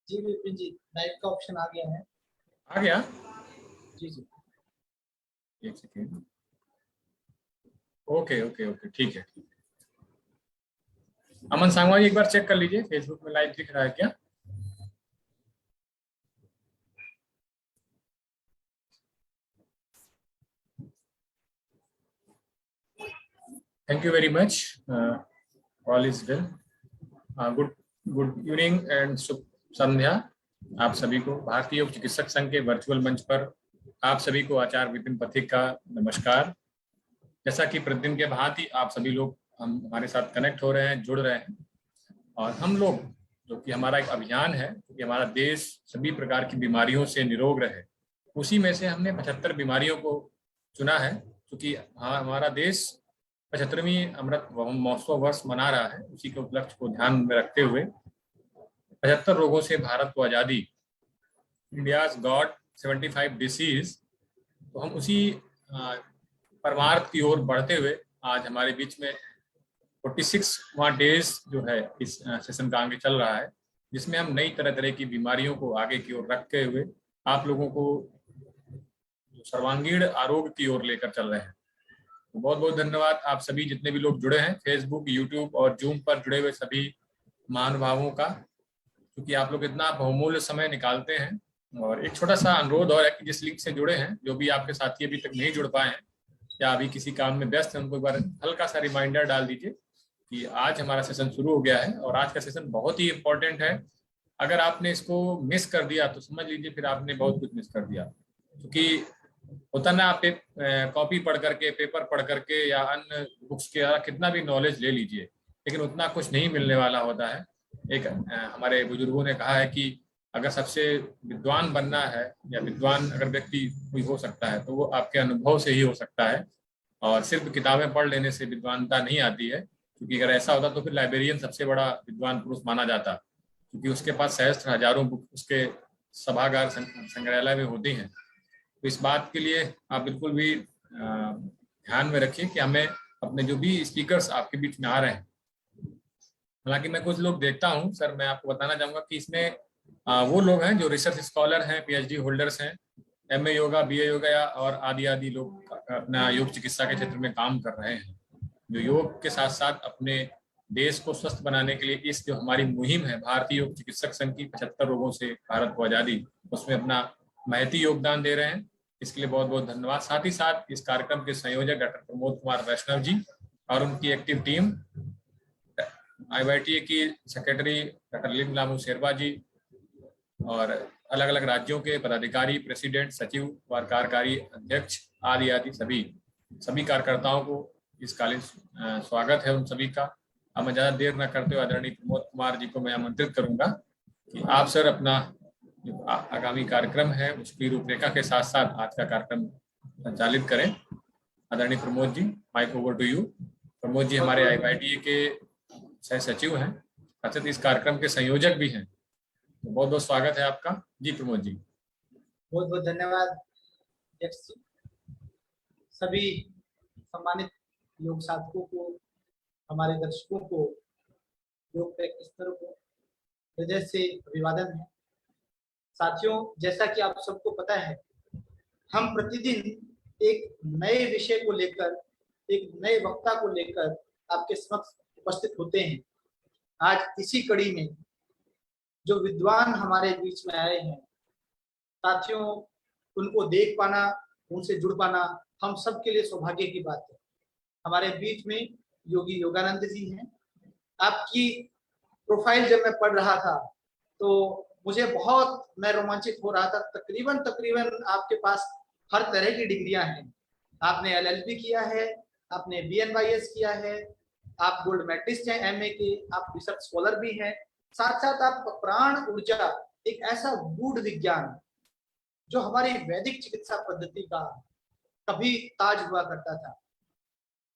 जी विपिन जी, live का option आ गया है। आ गया? जी जी। एक सेकेंड। ओके ओके ओके, ठीक है। अमन सांगवानी एक बार चेक कर लीजिए फेसबुक में लाइव दिख रहा है क्या? Thank you very much. All is well. Good good evening and शुभ संध्या आप सभी को। भारतीय योग चिकित्सक संघ के वर्चुअल मंच पर आप सभी को आचार्य विपिन पथिक का नमस्कार। जैसा कि प्रतिदिन के भांति आप सभी लोग हम हमारे साथ कनेक्ट हो रहे हैं, जुड़ रहे हैं, और हम लोग जो कि हमारा एक अभियान है कि हमारा देश सभी प्रकार की बीमारियों से निरोग रहे, उसी में से हमने 75 बीमारियों को चुना है। क्योंकि हमारा देश 75वीं अमृत महोत्सव वर्ष मना रहा है, उसी के उपलक्ष्य को ध्यान में रखते हुए 75 रोगों से भारत को आज़ादी, इंडियाज गॉड 75 डिसीज, तो हम उसी परमार्थ की ओर बढ़ते हुए आज हमारे बीच में 46वां डेज जो है इस सेशन का आगे चल रहा है, जिसमें हम नई तरह तरह की बीमारियों को आगे की ओर रखते हुए आप लोगों को सर्वांगीण आरोग्य की ओर लेकर चल रहे हैं। तो बहुत बहुत धन्यवाद आप सभी जितने भी लोग जुड़े हैं फेसबुक, यूट्यूब और जूम पर जुड़े हुए सभी महानुभावों का, क्योंकि आप लोग इतना बहुमूल्य समय निकालते हैं। और एक छोटा सा अनुरोध और है कि जिस लिंक से जुड़े हैं, जो भी आपके साथी अभी तक नहीं जुड़ पाए हैं या अभी किसी काम में व्यस्त हैं, उनको एक बार हल्का सा रिमाइंडर डाल दीजिए कि आज हमारा सेशन शुरू हो गया है और आज का सेशन बहुत ही इंपॉर्टेंट है। अगर आपने इसको मिस कर दिया तो समझ लीजिए फिर आपने बहुत कुछ मिस कर दिया। क्योंकि होता ना, आप कॉपी पढ़ करके, पेपर पढ़ करके या अन्य बुक्स के कितना भी नॉलेज ले लीजिए, लेकिन उतना कुछ नहीं मिलने वाला होता है। एक हमारे बुजुर्गों ने कहा है कि अगर सबसे विद्वान बनना है या विद्वान अगर व्यक्ति कोई हो सकता है तो वो आपके अनुभव से ही हो सकता है, और सिर्फ किताबें पढ़ लेने से विद्वानता नहीं आती है। क्योंकि अगर ऐसा होता तो फिर लाइब्रेरियन सबसे बड़ा विद्वान पुरुष माना जाता, क्योंकि उसके पास सहस्त्र हजारों बुक उसके सभागार संग्रहालय में होती हैं। तो इस बात के लिए आप बिल्कुल भी ध्यान में रखिए कि हमें अपने जो भी स्पीकर्स आपके बीच में आ रहे हैं, हालांकि मैं कुछ लोग देखता हूं सर, मैं आपको बताना चाहूंगा कि इसमें वो लोग हैं जो रिसर्च स्कॉलर हैं, पीएचडी होल्डर्स हैं, एमए योगा, बीए योगा और आदि आदि लोग अपना योग चिकित्सा के क्षेत्र में काम कर रहे हैं, जो योग के साथ साथ अपने देश को स्वस्थ बनाने के लिए इस जो हमारी मुहिम है भारतीय योग चिकित्सक संघ की 75 रोगों से भारत को आज़ादी, उसमें अपना महती योगदान दे रहे हैं। इसके लिए बहुत बहुत धन्यवाद। साथ ही साथ इस कार्यक्रम के संयोजक डॉक्टर प्रमोद कुमार वैष्णव जी और उनकी एक्टिव टीम, IYTA की सेक्रेटरी डॉक्टर लिंगलामू शेरबा जी और अलग अलग राज्यों के पदाधिकारी, प्रेसिडेंट, सचिव और कार्यकारी अध्यक्ष आदि आदि सभी कार्यकर्ताओं को इस कालीन स्वागत है उन सभी का। अब मैं ज्यादा देर न करते हुए आदरणीय प्रमोद कुमार जी को मैं आमंत्रित करूंगा कि आप सर अपना जो आगामी कार्यक्रम है उसकी रूपरेखा के साथ साथ आज का कार्यक्रम संचालित करें। आदरणीय Pramod ji, mike over to you. Pramod ji हमारे IYTA के सह सचिव हैं, साथ इस कार्यक्रम के संयोजक भी हैं, तो बहुत बहुत स्वागत है आपका। जी प्रमोद जी। बहुत बहुत धन्यवाद सभी सम्मानित योग साधकों को, हमारे दर्शकों को, योग प्रैक्टिसनरों को हृदय से अभिवादन है। साथियों, जैसा कि आप सबको पता है, हम प्रतिदिन एक नए विषय को लेकर, एक नए वक्ता को लेकर आपके समक्ष उपस्थित होते हैं। आज इसी कड़ी में जो विद्वान हमारे बीच में आए हैं साथियों, उनको देख पाना, उनसे जुड़ पाना हम सब के लिए सौभाग्य की बात है। हमारे बीच में योगी योगानंद जी हैं। आपकी प्रोफाइल जब मैं पढ़ रहा था तो मुझे मैं रोमांचित हो रहा था। तकरीबन आपके पास हर तरह की डिग्रियां हैं। आपने LLB किया है, आपने BNYS किया है, आप गोल्ड मेडलिस्ट हैं MA के, आप रिसर्च स्कॉलर भी हैं। साथ साथ आप प्राण ऊर्जा, एक ऐसा गूढ़ विज्ञान जो हमारी वैदिक चिकित्सा पद्धति का कभी ताज हुआ करता था,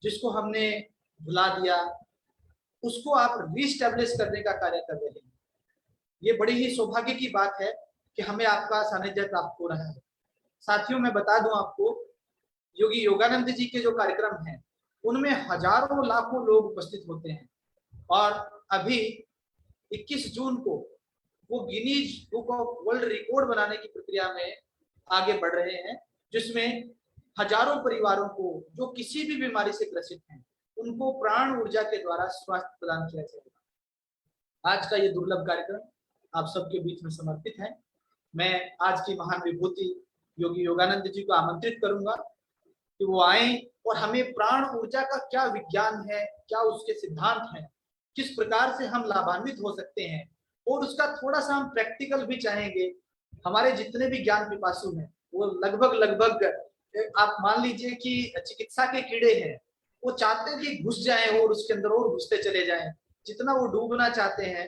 जिसको हमने भुला दिया, उसको आप रीस्टैब्लिश करने का कार्य कर रहे हैं। ये बड़ी ही सौभाग्य की बात है कि हमें आपका सानिध्य प्राप्त हो रहा है। साथियों, मैं बता दूं आपको, योगी योगानंद जी के जो कार्यक्रम हैं उनमें हजारों लाखों लोग उपस्थित होते हैं। और अभी 21 जून को वो Guinness book of world record बनाने की प्रक्रिया में आगे बढ़ रहे हैं, जिसमें हजारों परिवारों को जो किसी भी बीमारी से ग्रसित हैं उनको प्राण ऊर्जा के द्वारा स्वास्थ्य प्रदान किया जाएगा। आज का ये दुर्लभ कार्यक्रम आप सबके बीच में समर्पित है। मैं आज की महान विभूति योगी योगानंद जी को आमंत्रित करूंगा कि वो आए और हमें प्राण ऊर्जा का क्या विज्ञान है, क्या उसके सिद्धांत हैं, किस प्रकार से हम लाभान्वित हो सकते हैं, और उसका थोड़ा सा हम प्रैक्टिकल भी चाहेंगे। हमारे जितने भी ज्ञान पिपासु हैं वो लगभग आप मान लीजिए कि चिकित्सा के कीड़े हैं, वो चाहते हैं कि घुस जाएं और उसके अंदर और घुसते चले जाएं। जितना वो डूबना चाहते हैं,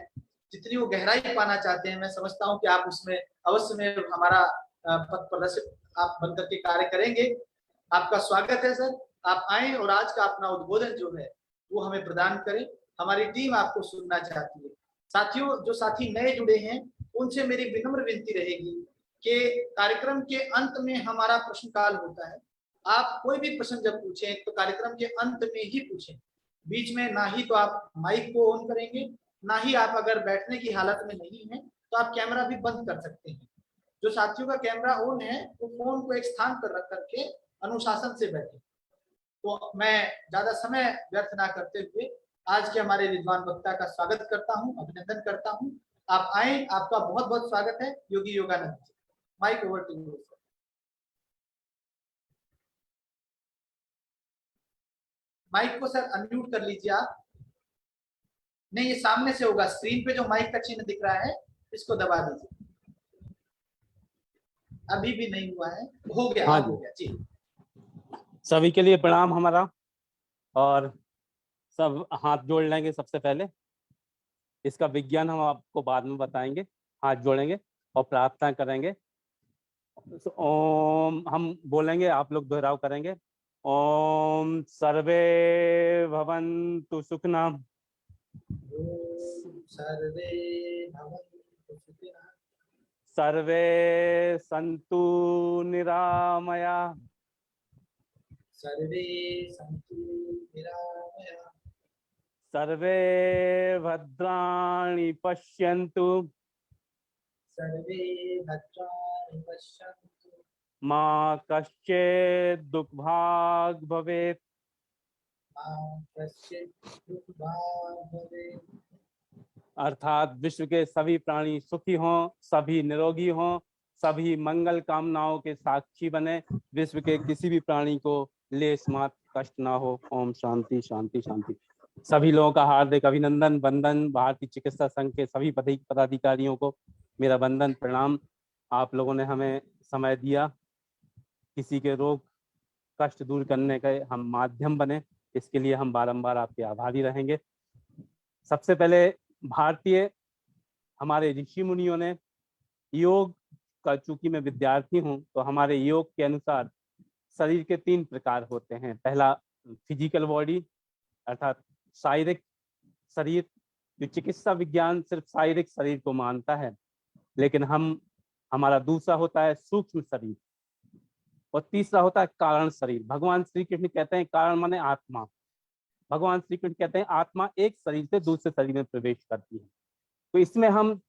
जितनी वो गहराई पाना चाहते हैं, मैं समझता हूँ कि आप उसमें अवश्य में हमारा पथ प्रदर्शित आप बनकर के कार्य करेंगे। आपका स्वागत है सर, आप आए और आज का अपना उद्बोधन जो है वो हमें प्रदान करें। हमारी टीम आपको सुनना चाहती है। साथियों, जो साथी नए जुड़े हैं उनसे मेरी विनम्र विनती रहेगी कि कार्यक्रम के अंत में हमारा प्रश्न काल होता है। आप कोई भी प्रश्न जब पूछें तो कार्यक्रम के अंत में ही पूछें, बीच में ना ही तो आप माइक को ऑन करेंगे, ना ही आप अगर बैठने की हालत में नहीं है तो आप कैमरा भी बंद कर सकते हैं। जो साथियों का कैमरा ऑन है वो फोन को एक स्थान पर रख करके अनुशासन से बैठे। तो मैं ज्यादा समय व्यर्थ ना करते हुए आज के हमारे विद्वान वक्ता का स्वागत करता हूं, अभिनंदन करता हूं। आप आए, आपका बहुत बहुत स्वागत है Yogi Yogananda ji. Mike over to you. Mike को सर अनम्यूट कर लीजिए आप। नहीं, ये सामने से होगा, स्क्रीन पे जो माइक का चिन्ह दिख रहा है इसको दबा दीजिए। अभी भी नहीं हुआ है, हो गया। हाँ हो गया जी। सभी के लिए प्रणाम हमारा, और सब हाथ जोड़ लेंगे सबसे पहले। इसका विज्ञान हम आपको बाद में बताएंगे। हाथ जोड़ेंगे और प्रार्थना करेंगे। ओम हम बोलेंगे, आप लोग दोहराव करेंगे। ओम सर्वे भवन्तु सुखिनः। सर्वे भवन्तु सुखिनः। सर्वे सन्तु निरामयाः। सर्वे सन्तु निरामयाः। सर्वे भद्राणि पश्यन्तु। सर्वे भद्राणि पश्यन्तु। मा कश्चित् दुःखभाग् भवेत्। मा कश्चित् दुःखभाग् भवेत्। अर्थात विश्व के सभी प्राणी सुखी हों, सभी निरोगी हों, सभी मंगल कामनाओं के साक्षी बने, विश्व के किसी भी प्राणी को लेश मात्र कष्ट ना हो। ओम शांति शांति शांति। सभी लोगों का हार्दिक अभिनंदन, वंदन। भारतीय चिकित्सा संघ के सभी पदाधिकारियों को मेरा वंदन प्रणाम। आप लोगों ने हमें समय दिया, किसी के रोग कष्ट दूर करने का हम माध्यम बने, इसके लिए हम बारंबार आपके आभारी रहेंगे। सबसे पहले भारतीय हमारे ऋषि मुनियों ने योग का, चूंकि मैं विद्यार्थी हूं तो हमारे योग के अनुसार शरीर के 3 प्रकार होते हैं। पहला फिजिकल बॉडी अर्थात शारीरिक शरीर, जो चिकित्सा विज्ञान सिर्फ शारीरिक शरीर को मानता है, लेकिन हमारा दूसरा होता है सूक्ष्म शरीर, और तीसरा होता है कारण शरीर। भगवान श्री कृष्ण कहते हैं कारण माने आत्मा। भगवान श्री कृष्ण कहते हैं आत्मा एक शरीर से दूसरे शरीर में प्रवेश करती है। तो इसमें हम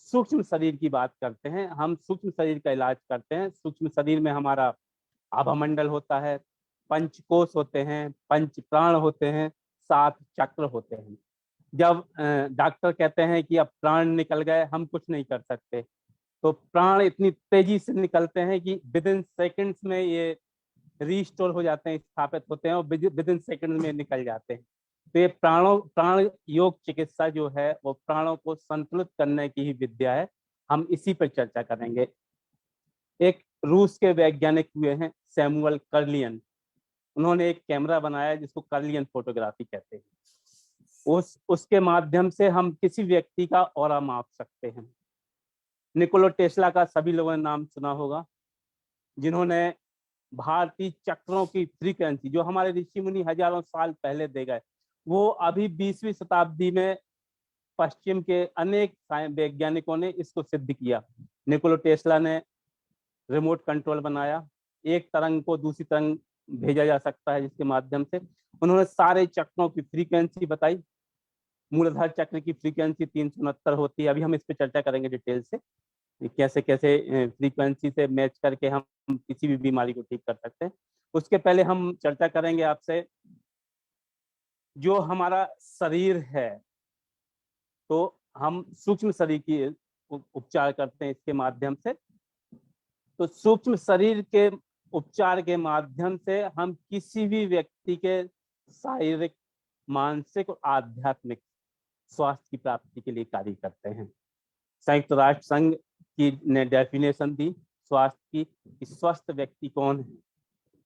सूक्ष्म शरीर की बात करते हैं, हम सूक्ष्म शरीर का इलाज करते हैं। सूक्ष्म शरीर में हमारा आभामंडल होता है, 5 कोश होते हैं, 5 प्राण होते हैं, 7 चक्र होते हैं। जब डॉक्टर कहते हैं कि अब प्राण निकल गए, हम कुछ नहीं कर सकते, तो प्राण इतनी तेजी से निकलते हैं कि विद इन सेकेंड्स में ये रीस्टोर हो जाते हैं, स्थापित होते हैं और विद इन सेकेंड में निकल जाते हैं। तो ये प्राण योग चिकित्सा जो है वो प्राणों को संतुलित करने की ही विद्या है। हम इसी पर चर्चा करेंगे। एक रूस के वैज्ञानिक हुए हैं सैमुअल कर्लियन, उन्होंने एक कैमरा बनाया जिसको कर्लियन फोटोग्राफी कहते हैं। उसके माध्यम से हम किसी व्यक्ति का ऑरा माप सकते हैं। निकोला टेस्ला का सभी लोगों ने नाम सुना होगा, जिन्होंने भारतीय चक्रों की फ्रीक्वेंसी जो हमारे ऋषि मुनि हजारों साल पहले दे गए, वो अभी 20वीं शताब्दी में पश्चिम के अनेक वैज्ञानिकों ने इसको सिद्ध किया। निकोला टेस्ला ने रिमोट कंट्रोल बनाया, एक तरंग को दूसरी तरंग भेजा जा सकता है जिसके माध्यम से उन्होंने सारे चक्रों की फ्रीक्वेंसी बताई। मूलाधार चक्र की फ्रीक्वेंसी 369 होती है। अभी हम इस पे चर्चा करेंगे डिटेल से, कैसे कैसे फ्रीक्वेंसी से मैच करके हम किसी भी बीमारी को ठीक कर सकते हैं। उसके पहले हम चर्चा करेंगे आपसे जो हमारा शरीर है, तो हम सूक्ष्म शरीर की उपचार करते हैं इसके माध्यम से। तो सूक्ष्म शरीर के उपचार के माध्यम से हम किसी भी व्यक्ति के शारीरिक, मानसिक और आध्यात्मिक स्वास्थ्य की प्राप्ति के लिए कार्य करते हैं। संयुक्त राष्ट्र संघ की ने डेफिनेशन दी स्वास्थ्य की कि स्वस्थ व्यक्ति कौन है।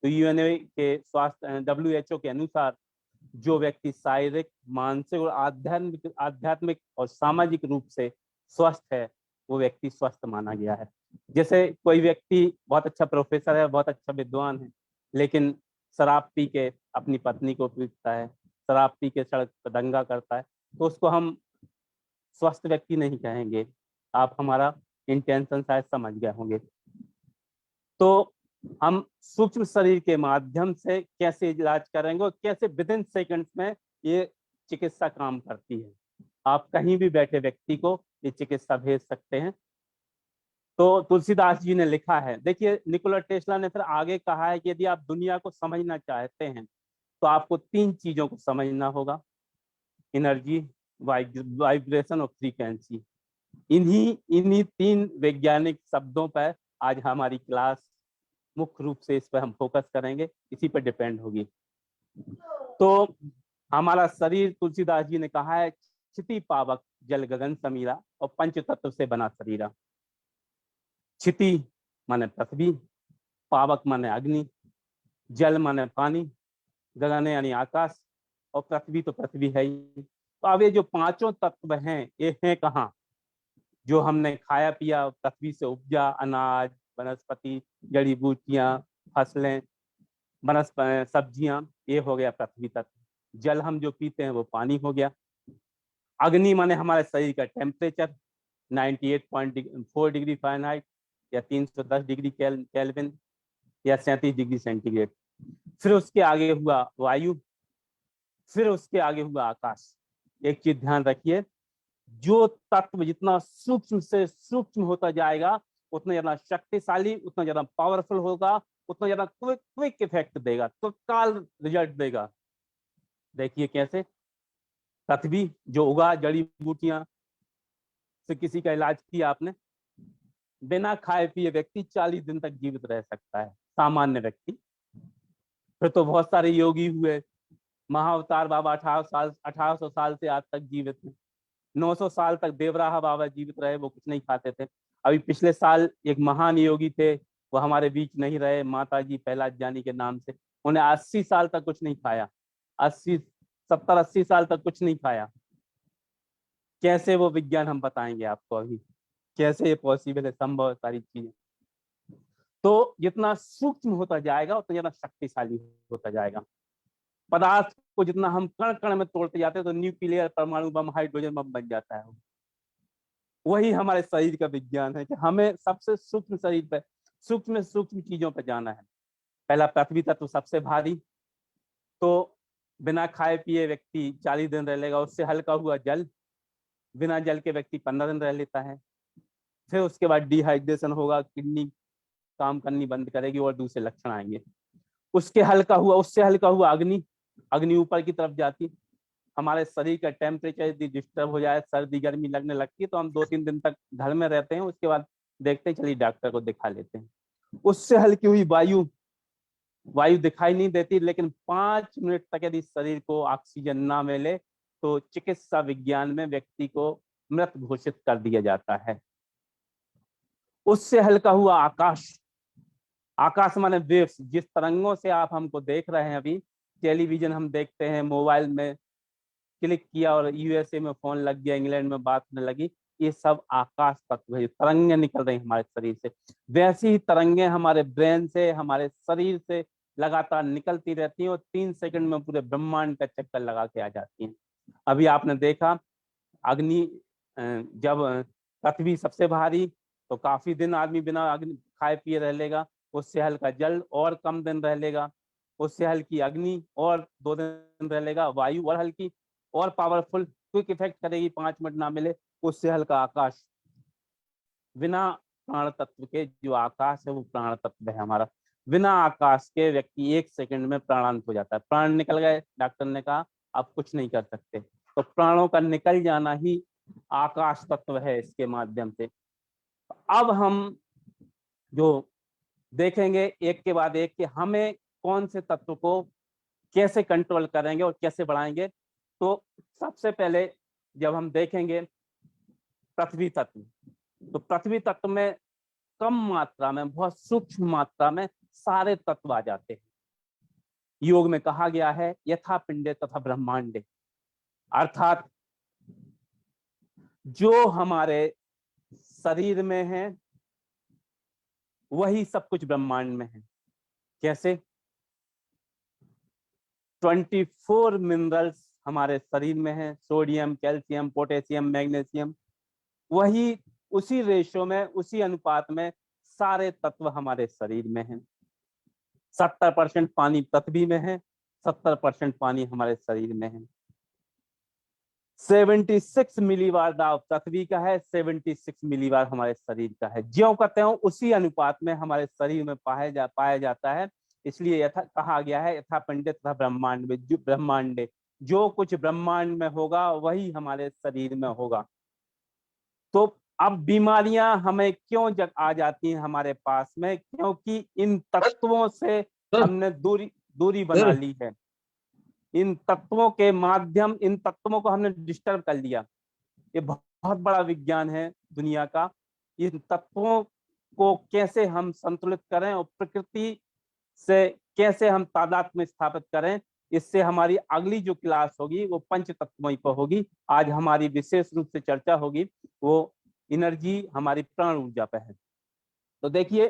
तो यूएनओ के स्वास्थ्य WHO के अनुसार जो व्यक्ति शारीरिक, मानसिक और आध्यात्मिक और सामाजिक रूप से स्वस्थ है वो व्यक्ति स्वस्थ माना गया है। जैसे कोई व्यक्ति बहुत अच्छा प्रोफेसर है, बहुत अच्छा विद्वान है, लेकिन शराब पी के अपनी पत्नी को पीटता है, शराब पी के सड़क पर दंगा करता है, तो उसको हम स्वस्थ व्यक्ति नहीं कहेंगे। आप हमारा इंटेंशन शायद समझ गए होंगे। तो हम सूक्ष्म शरीर के माध्यम से कैसे इलाज करेंगे और कैसे विद इन सेकंड्स में ये चिकित्सा काम करती है। आप कहीं भी बैठे व्यक्ति को ये चिकित्सा भेज सकते हैं। तो तुलसीदास जी ने लिखा है, देखिए निकोला टेस्ला ने फिर आगे कहा है कि यदि आप दुनिया को समझना चाहते हैं तो आपको 3 चीजों को समझना होगा, एनर्जी, वाइब्रेशन और फ्रीक्वेंसी। इन्हीं 3 वैज्ञानिक शब्दों पर आज हमारी क्लास मुख्य रूप से इस पर हम फोकस करेंगे, इसी पर डिपेंड होगी। तो हमारा शरीर, तुलसीदास जी ने कहा है, क्षिति पावक जल गगन समीरा और पंच तत्व से बना शरीरा। क्षिति माने पृथ्वी, पावक माने अग्नि, जल माने पानी, गगन यानी आकाश और पृथ्वी तो पृथ्वी है ही। तो अब ये जो 5 तत्व हैं ये हैं कहाँ? जो हमने खाया पिया पृथ्वी से उपजा, अनाज, वनस्पति, जड़ी बूटियां, फसलें, सब्जियां, ये हो गया पृथ्वी तत्व। जल हम जो पीते हैं वो पानी हो गया। अग्नि माने हमारे शरीर का टेम्परेचर 98.4 डिग्री फ़ारेनहाइट या 310 डिग्री केल्विन या 37 डिग्री सेंटीग्रेड। फिर उसके आगे हुआ वायु, फिर उसके आगे हुआ आकाश। एक चीज ध्यान रखिए, जो तत्व जितना सूक्ष्म से सूक्ष्म होता जाएगा उतना ज्यादा शक्तिशाली, उतना ज्यादा पावरफुल होगा, उतना ज्यादा क्विक इफेक्ट देगा, तत्काल रिजल्ट देगा। देखिए कैसे पृथ्वी जो उगा, जड़ी बूटियां से किसी का इलाज किया आपने, बिना खाए पिए व्यक्ति 40 दिन तक जीवित रह सकता है, सामान्य व्यक्ति। फिर तो बहुत सारे योगी हुए, महाअवतार बाबा 1800 साल से आज तक जीवित हैं। 900 साल तक देवराहा बाबा जीवित रहे, वो कुछ नहीं खाते थे। अभी पिछले साल एक महान योगी थे, वो हमारे बीच नहीं रहे, माता जी प्रहलाद जानी के नाम से। उन्हें 80 साल तक कुछ नहीं खाया, 70-80 साल तक कुछ नहीं खाया। कैसे वो विज्ञान हम बताएंगे आपको अभी, कैसे ये पॉसिबल है, संभव है सारी चीजें। तो जितना सूक्ष्म होता जाएगा उतना ज्यादा शक्तिशाली होता जाएगा। पदार्थ को जितना हम कण कण में तोड़ते जाते हैं तो न्यूक्लियर, परमाणु बम, हाइड्रोजन बम बन जाता है। वही हमारे शरीर का विज्ञान है कि हमें सबसे सूक्ष्म शरीर पर, सूक्ष्म सूक्ष्म चीजों पर जाना है। पहला पृथ्वी तत्व सबसे भारी, तो बिना खाए पिए व्यक्ति 40 दिन रह लेगा। उससे हल्का हुआ जल, बिना जल के व्यक्ति 15 दिन रह लेता है। फिर उसके बाद डिहाइड्रेशन होगा, किडनी काम करनी बंद करेगी और दूसरे लक्षण आएंगे। उससे हल्का हुआ अग्नि, अग्नि ऊपर की तरफ जाती। हमारे शरीर का टेम्परेचर यदि डिस्टर्ब हो जाए, सर्दी गर्मी लगने लगती है, तो हम 2-3 दिन तक घर में रहते हैं, उसके बाद देखते हैं चलिए डॉक्टर को दिखा लेते हैं। उससे हल्की हुई वायु, वायु दिखाई नहीं देती, लेकिन 5 मिनट तक यदि शरीर को ऑक्सीजन ना मिले तो चिकित्सा विज्ञान में व्यक्ति को मृत घोषित कर दिया जाता है। उससे हल्का हुआ आकाश, आकाश माने वेव्स, जिस तरंगों से आप हमको देख रहे हैं अभी, टेलीविजन हम देखते हैं, मोबाइल में क्लिक किया और यूएसए में फोन लग गया, इंग्लैंड में बात होने लगी, ये सब आकाश तत्व है, तरंगे निकल रही हमारे शरीर से। वैसी ही तरंगे हमारे ब्रेन से, हमारे शरीर से लगातार निकलती रहती हैं और 3 सेकंड में पूरे ब्रह्मांड का चक्कर लगा के आ जाती हैं। अभी आपने देखा अग्नि, जब पृथ्वी सबसे भारी तो काफी दिन आदमी बिना अग्नि खाए पिए रह लेगा। उससे हल्का जल और कम दिन रह लेगा। उससे हल्की अग्नि और 2 दिन रह लेगा। वायु और हल्की और पावरफुल क्विक इफेक्ट करेगी, 5 मिनट ना मिले, उससे हल्का आकाश। बिना प्राण तत्व के जो आकाश है वो प्राण तत्व है हमारा। बिना आकाश के व्यक्ति 1 सेकंड में प्राणांत हो जाता है। प्राण निकल गए, डॉक्टर ने कहा आप कुछ नहीं कर सकते। तो प्राणों का निकल जाना ही आकाश तत्व है इसके माध्यम से। अब हम जो देखेंगे एक के बाद एक कि हमें कौन से तत्व को कैसे कंट्रोल करेंगे और कैसे बढ़ाएंगे। तो सबसे पहले जब हम देखेंगे पृथ्वी तत्व, तो पृथ्वी तत्व में कम मात्रा में, बहुत सूक्ष्म मात्रा में सारे तत्व आ जाते हैं। योग में कहा गया है यथा पिंडे तथा ब्रह्मांडे, अर्थात जो हमारे शरीर में है वही सब कुछ ब्रह्मांड में है। कैसे? 24 मिनरल्स हमारे शरीर में है, सोडियम, कैल्शियम, पोटेशियम, मैग्नीशियम, वही उसी रेशो में, उसी अनुपात में सारे तत्व हमारे शरीर में हैं। 70% पानी पृथ्वी में है, 70% पानी हमारे शरीर में है। 76 मिलीबार दाव पृथ्वी का है, 76 मिलीबार हमारे शरीर का है। ज्यों कहते हो उसी अनुपात में हमारे शरीर में पाया जाता है। इसलिए यथा कहा गया है यथा पंडित तथा ब्रह्मांड में, जो ब्रह्मांडे, जो कुछ ब्रह्मांड में होगा वही हमारे शरीर में होगा। तो अब बीमारियां हमें क्यों जग आ जाती हैं हमारे पास में? क्योंकि इन तत्वों से हमने दूरी बना ली है। इन तत्वों के माध्यम, इन तत्वों को हमने डिस्टर्ब कर लिया। ये बहुत बड़ा विज्ञान है दुनिया का। इन तत्वों को कैसे हम संतुलित करें और प्रकृति से कैसे हम तादात्म्य स्थापित करें, इससे हमारी अगली जो क्लास होगी वो पंच तत्वों पर होगी। आज हमारी विशेष रूप से चर्चा होगी वो एनर्जी हमारी प्राण ऊर्जा पे है। तो देखिए,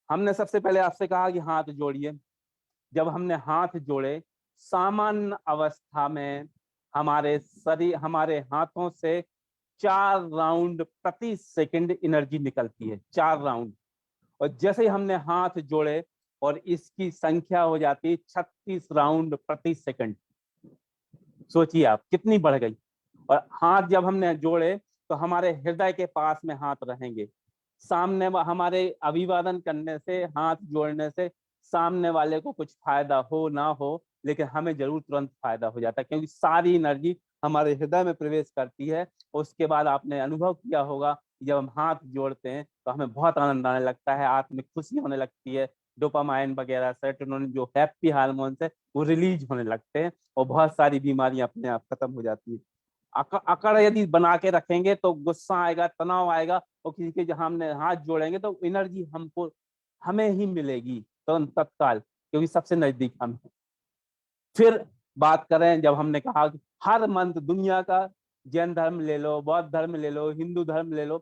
हमने सबसे पहले आपसे कहा कि हाथ जोड़िए। जब हमने हाथ जोड़े, सामान्य अवस्था में हमारे शरीर, हमारे हाथों से 4 राउंड प्रति सेकंड एनर्जी निकलती है, 4 राउंड। और जैसे ही हमने हाथ जोड़े और इसकी संख्या हो जाती है 36 राउंड प्रति सेकंड। सोचिए आप कितनी बढ़ गई। और हाथ जब हमने जोड़े तो हमारे हृदय के पास में हाथ रहेंगे। सामने हमारे अभिवादन करने से, हाथ जोड़ने से सामने वाले को कुछ फायदा हो ना हो, लेकिन हमें जरूर तुरंत फायदा हो जाता है, क्योंकि सारी एनर्जी हमारे हृदय में प्रवेश करती है। उसके बाद आपने अनुभव किया होगा जब हम हाथ जोड़ते हैं तो हमें बहुत आनंद आने लगता है, आत्म में खुशी होने लगती है, डोपामाइन वगैरह, सेरोटोनिन जो हैप्पी हार्मोन्स है वो रिलीज होने लगते हैं और बहुत सारी बीमारियां अपने आप खत्म हो जाती है। अकड़ यदि बना के रखेंगे तो गुस्सा आएगा, तनाव आएगा, और किसी के जहां हमने हाथ जोड़ेंगे तो एनर्जी हमको हमें ही मिलेगी तो तत्काल, क्योंकि सबसे नजदीक हम हैं। फिर बात करें, जब हमने कहा कि हर मंत्र दुनिया का, जैन धर्म ले लो, बौद्ध धर्म ले लो, हिंदू धर्म ले लो,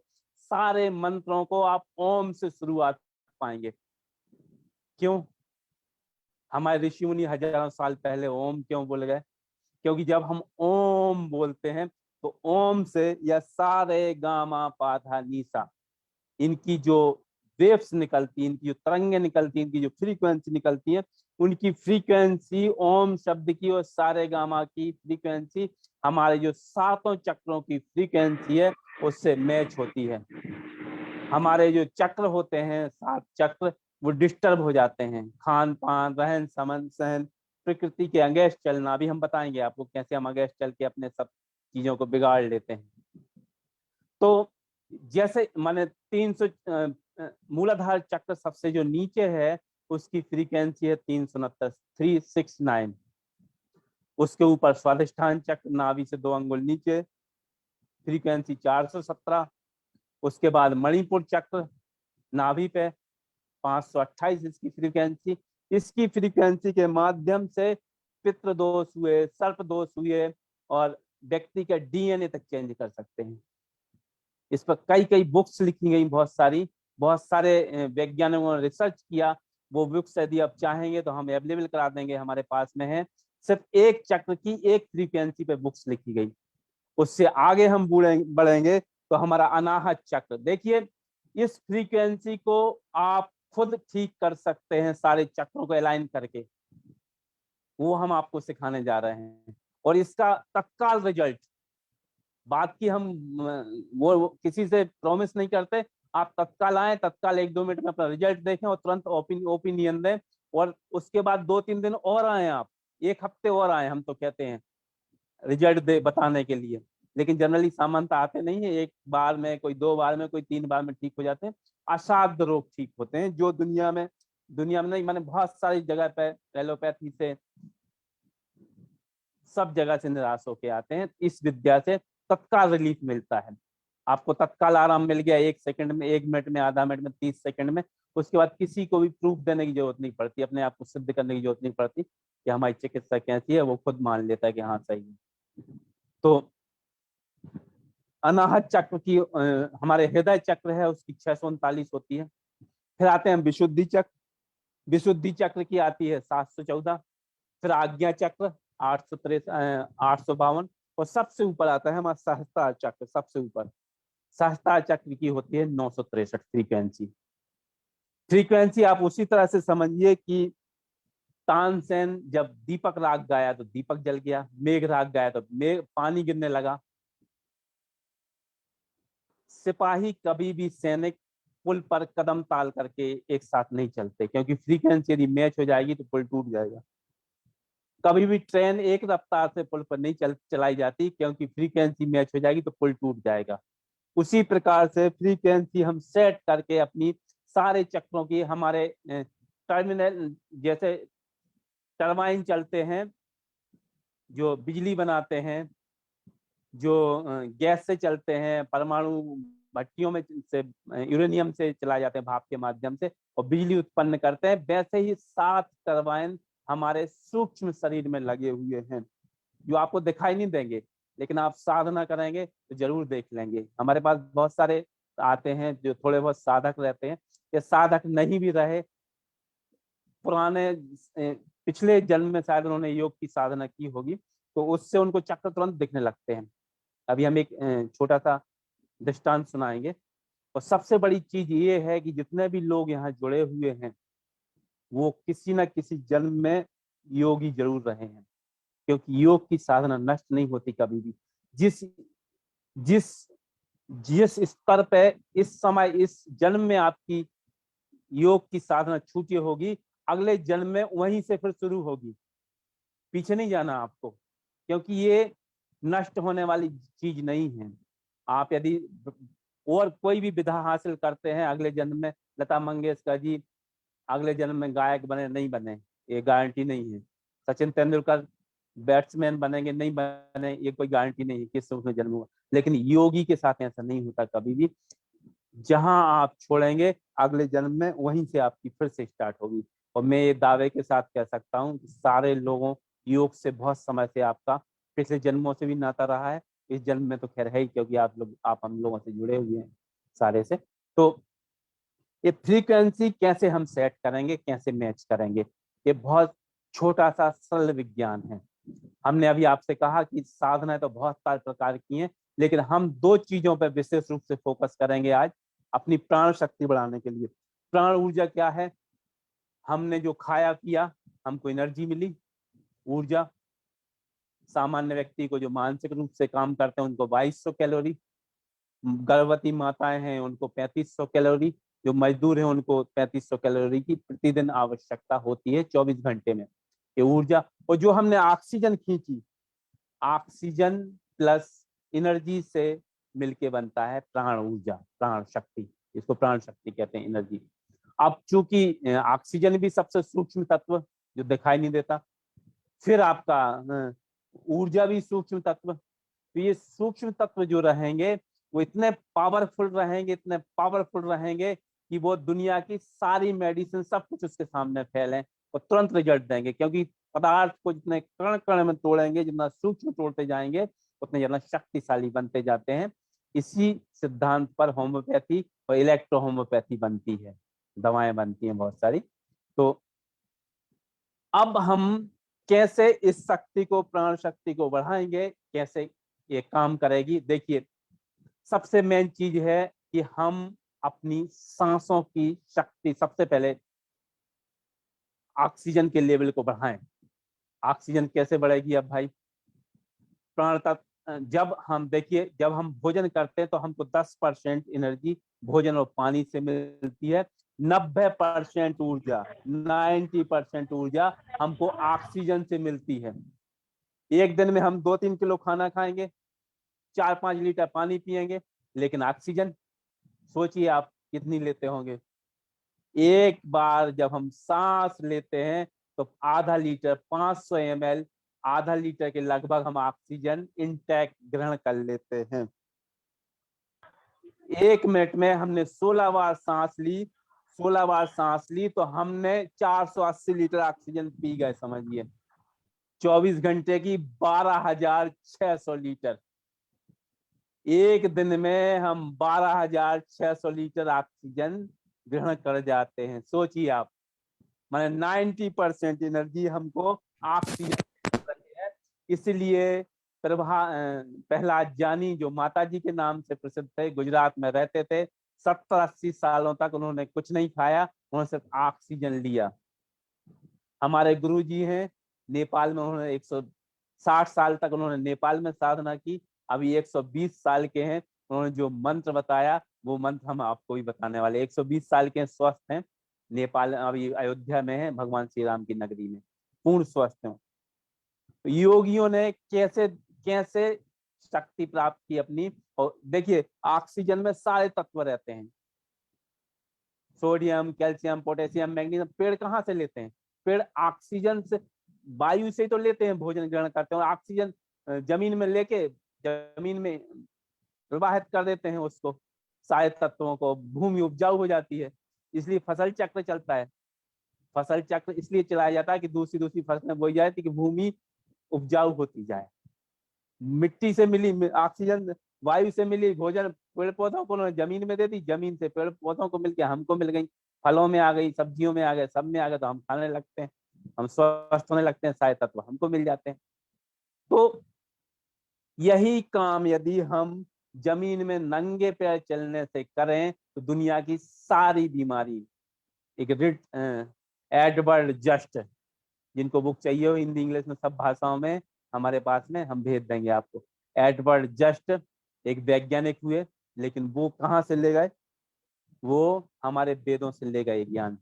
सारे मंत्रों को आप ओम से शुरुआत पाएंगे। क्यों? हमारे ऋषि मुनि हजारों साल पहले ओम क्यों बोल गए? क्योंकि जब हम ओम बोलते हैं तो ओम से या सारे गामा पाधा नीसा, इनकी जो वेव्स निकलती है, इनकी जो तरंगें निकलती हैं, इनकी जो फ्रीक्वेंसी निकलती है, उनकी फ्रीक्वेंसी ओम शब्द की और सारे गामा की फ्रीक्वेंसी हमारे जो 7 चक्रों की फ्रीक्वेंसी है उससे मैच होती है। हमारे जो चक्र होते हैं, 7 चक्र, वो डिस्टर्ब हो जाते हैं। खान पान, रहन सहन, प्रकृति के अगेंस्ट चलना, भी हम बताएंगे आपको कैसे हम अगेंस्ट चल के अपने सब चीजों को बिगाड़ लेते हैं। तो जैसे माने 300 मूलाधार चक्र सबसे जो नीचे है उसकी फ्रीक्वेंसी है 369, 369। उसके ऊपर स्वाधिष्ठान चक्र, नाभि से 2 अंगुल नीचे, फ्रीक्वेंसी 417। उसके बाद मणिपुर चक्र नाभि पे 528 इसकी फ्रीक्वेंसी। इसकी फ्रीक्वेंसी के माध्यम से पितृ दोष हुए, सर्प दोष हुए और व्यक्ति का डीएनए तक चेंज कर सकते हैं। इस पर कई बुक्स लिखी गई, बहुत सारे वैज्ञानिकों ने रिसर्च किया। वो बुक्स यदि आप चाहेंगे तो हम अवेलेबल करा देंगे, हमारे पास में है। सिर्फ एक चक्र की एक फ्रीक्वेंसी पे बुक्स लिखी गई। उससे आगे हम बढ़ेंगे तो हमारा अनाहत चक्र, देखिए इस फ्रीक्वेंसी को आप खुद ठीक कर सकते हैं, सारे चक्रों को अलाइन करके। वो हम आपको सिखाने जा रहे हैं और इसका तत्काल रिजल्ट बात की हम वो किसी से प्रॉमिस नहीं करते। आप तत्काल आए, तत्काल 1-2 मिनट में अपना रिजल्ट देखें और तुरंत ओपिनियन दें, और उसके बाद 2-3 दिन और आए, आप 1 हफ्ते और आए, हम तो कहते हैं रिजल्ट दे बताने के लिए। लेकिन जनरली सामान्यतः आते नहीं है, 1 बार में, कोई 2 बार में, कोई 3 बार में ठीक हो जाते हैं। असाध्य रोग ठीक होते हैं जो दुनिया में नहीं, माने बहुत सारी जगह पे एलोपैथी से सब जगह से निराश होके आते हैं। इस विद्या से तत्काल रिलीफ मिलता है, आपको तत्काल आराम मिल गया, 1 सेकंड में, 1 मिनट में, आधा मिनट में, 30 सेकंड में। उसके बाद किसी को भी प्रूफ देने की जरूरत नहीं पड़ती, अपने आप को सिद्ध करने की जरूरत नहीं पड़ती कि हमारी चिकित्सा कैसी है, वो खुद मान लेता है कि हाँ सही है। तो अनाहत चक्र की हमारे हृदय चक्र है, उसकी 639 होती है। फिर आते हैं विशुद्धि चक्र, विशुद्धि चक्र की आती है 714। फिर आज्ञा चक्र 852, और सबसे ऊपर आता है हमारा सहस्त्रार चक्र। सबसे ऊपर सहस्त्रार चक्र की होती है 963 फ्रीक्वेंसी। फ्रीक्वेंसी आप उसी तरह से समझिए कि तानसेन जब दीपक राग गाया तो दीपक जल गया, मेघ राग गाया तो मेघ पानी गिरने लगा। सिपाही कभी भी सैनिक पुल पर कदम ताल करके एक साथ नहीं चलते, क्योंकि फ्रीक्वेंसी यदि मैच हो जाएगी तो पुल टूट जाएगा। कभी भी ट्रेन एक रफ्तार से पुल पर नहीं चलाई जाती, क्योंकि फ्रीक्वेंसी मैच हो जाएगी तो पुल टूट जाएगा। उसी प्रकार से फ्रीक्वेंसी हम सेट करके अपनी सारे चक्रों की, हमारे टर्मिनल जैसे टरबाइन चलते हैं जो बिजली बनाते हैं, जो गैस से चलते हैं, परमाणु भट्टियों में से यूरेनियम से चलाए जाते हैं भाप के माध्यम से और बिजली उत्पन्न करते हैं, वैसे ही 7 टरबाइन हमारे सूक्ष्म शरीर में लगे हुए हैं, जो आपको दिखाई नहीं देंगे, लेकिन आप साधना करेंगे तो जरूर देख लेंगे। हमारे पास बहुत सारे आते हैं जो थोड़े बहुत साधक रहते हैं, या साधक नहीं भी रहे, पुराने पिछले जन्म में शायद उन्होंने योग की साधना की होगी, तो उससे उनको चक्र तुरंत दिखने लगते हैं। अभी हम एक छोटा सा दृष्टांत सुनाएंगे। और सबसे बड़ी चीज ये है कि जितने भी लोग यहाँ जुड़े हुए हैं वो किसी न किसी जन्म में योगी जरूर रहे हैं, क्योंकि योग की साधना नष्ट नहीं होती कभी भी। जिस जिस जिस स्तर पे इस समय इस जन्म में आपकी योग की साधना छूटी होगी, अगले जन्म में वहीं से फिर शुरू होगी, पीछे नहीं जाना आपको, क्योंकि ये नष्ट होने वाली चीज नहीं है। आप यदि और कोई भी विधा हासिल करते हैं, अगले जन्म में लता मंगेशकर जी अगले जन्म में गायक बने नहीं बने, ये गारंटी नहीं है। सचिन तेंदुलकर बैट्समैन बनेंगे नहीं बने, ये कोई गारंटी नहीं है किस उसमें जन्म हुआ। लेकिन योगी के साथ ऐसा नहीं होता कभी भी, जहां आप छोड़ेंगे अगले जन्म में वहीं से आपकी फिर से स्टार्ट होगी। और मैं ये दावे के साथ कह सकता हूँ कि सारे लोगों योग से बहुत समय से आपका पिछले जन्मों से भी नाता रहा है, इस जन्म में तो खैर है ही, क्योंकि आप हम लोगों से जुड़े हुए हैं सारे से। तो ये फ्रीक्वेंसी कैसे हम सेट करेंगे, कैसे मैच करेंगे, ये बहुत छोटा सा सरल विज्ञान है। हमने अभी आपसे कहा कि साधना तो बहुत सारे प्रकार की हैं, लेकिन हम 2 चीजों पर विशेष रूप से फोकस करेंगे आज अपनी प्राण शक्ति बढ़ाने के लिए। प्राण ऊर्जा क्या है? हमने जो खाया पिया, हमको एनर्जी मिली, ऊर्जा। सामान्य व्यक्ति को जो मानसिक रूप से काम करते हैं उनको 2200 कैलोरी, गर्भवती माताएं हैं उनको 3500 कैलोरी, जो मजदूर हैं उनको 3500 कैलोरी की प्रतिदिन आवश्यकता होती है 24 घंटे में, ये ऊर्जा। और जो हमने ऑक्सीजन खींची, ऑक्सीजन प्लस एनर्जी से मिलके बनता है प्राण ऊर्जा, प्राण शक्ति, इसको प्राण शक्ति कहते हैं, एनर्जी। अब चूंकि ऑक्सीजन भी सबसे सूक्ष्म तत्व जो दिखाई नहीं देता, फिर आपका ऊर्जा भी सूक्ष्म तत्व, तो ये सूक्ष्म तत्व जो रहेंगे वो इतने पावरफुल रहेंगे, इतने पावरफुल रहेंगे कि वो दुनिया की सारी मेडिसिन सब कुछ उसके सामने फैले और तुरंत रिजल्ट देंगे, क्योंकि पदार्थ को जितने कण कण में तोड़ेंगे, जितना सूक्ष्म तोड़ते जाएंगे, उतने ज्यादा शक्तिशाली बनते जाते हैं। इसी सिद्धांत पर होम्योपैथी और इलेक्ट्रो होम्योपैथी बनती है, दवाएं बनती हैं बहुत सारी। तो अब हम कैसे इस शक्ति को, प्राण शक्ति को बढ़ाएंगे, कैसे ये काम करेगी? देखिए, सबसे मेन चीज है कि हम अपनी सांसों की शक्ति, सबसे पहले ऑक्सीजन के लेवल को बढ़ाएं। ऑक्सीजन कैसे बढ़ेगी? अब भाई प्राण तत्व जब हम देखिए, जब हम भोजन करते हैं तो हमको 10% एनर्जी भोजन और पानी से मिलती है। 90% ऊर्जा, 90% ऊर्जा हमको ऑक्सीजन से मिलती है। एक दिन में हम 2-3 किलो खाना खाएंगे, 4-5 लीटर पानी पिएंगे, लेकिन ऑक्सीजन सोचिए आप कितनी लेते होंगे। एक बार जब हम सांस लेते हैं तो आधा लीटर, 500 ml, आधा लीटर के लगभग हम ऑक्सीजन इनटेक ग्रहण कर लेते हैं। 1 मिनट में हमने 16 बार सांस ली, 16 बार सांस ली तो हमने 480 लीटर ऑक्सीजन पी गए, समझिए। 24 घंटे की 12,600 लीटर। एक दिन में हम 12,600 लीटर ऑक्सीजन ग्रहण कर जाते हैं। सोचिए आप, माने 90% एनर्जी हमको ऑक्सीजन है। इसलिए प्रहलाद जानी, जो माता जी के नाम से प्रसिद्ध थे, गुजरात में रहते थे, 70-80 सालों तक उन्होंने कुछ नहीं खाया, उन्होंने सिर्फ ऑक्सीजन लिया। हमारे गुरु जी हैं नेपाल में, उन्होंने 160 साल तक उन्होंने नेपाल में साधना की, अभी 120 साल के हैं। उन्होंने जो मंत्र बताया वो मंत्र हम आपको भी बताने वाले। 120 साल के स्वस्थ हैं, नेपाल, अभी अयोध्या में है, भगवान श्री राम की नगरी में, पूर्ण स्वस्थ हैं। तो योगियों ने कैसे कैसे शक्ति प्राप्त की अपनी। और देखिए, ऑक्सीजन में सारे तत्व रहते हैं, सोडियम, कैल्शियम, पोटेशियम, मैग्नीशियम। पेड़ कहाँ से लेते हैं? पेड़ ऑक्सीजन से, वायु से तो लेते हैं, भोजन ग्रहण करते हैं, और ऑक्सीजन जमीन में लेके जमीन में प्रवाहित कर देते हैं उसको, सारे तत्वों को। भूमि उपजाऊ हो जाती है, इसलिए फसल चक्र चलता है। फसल चक्र इसलिए चलाया जाता है कि दूसरी दूसरी फसलें बोई जाए कि भूमि उपजाऊ होती जाए। मिट्टी से मिली ऑक्सीजन, वायु से मिली भोजन पेड़ पौधों को जमीन में दे दी, जमीन से पेड़ पौधों को मिलकर हमको मिल गई, फलों में आ गई, सब्जियों में आ गए, सब में आ गए, तो हम खाने लगते हैं, हम स्वस्थ होने लगते हैं, सारे तत्व हमको मिल जाते हैं। तो यही काम यदि हम जमीन में नंगे पैर चलने से करें तो दुनिया की सारी बीमारी, एक एडवर्ड जस्ट, जिनको बुक चाहिए हो हिंदी इंग्लिश में सब भाषाओं में हमारे पास में, हम भेज देंगे आपको। एडवर्ड जस्ट एक वैज्ञानिक हुए, लेकिन वो कहाँ से ले गए? वो हमारे वेदों से ले गए ज्ञान,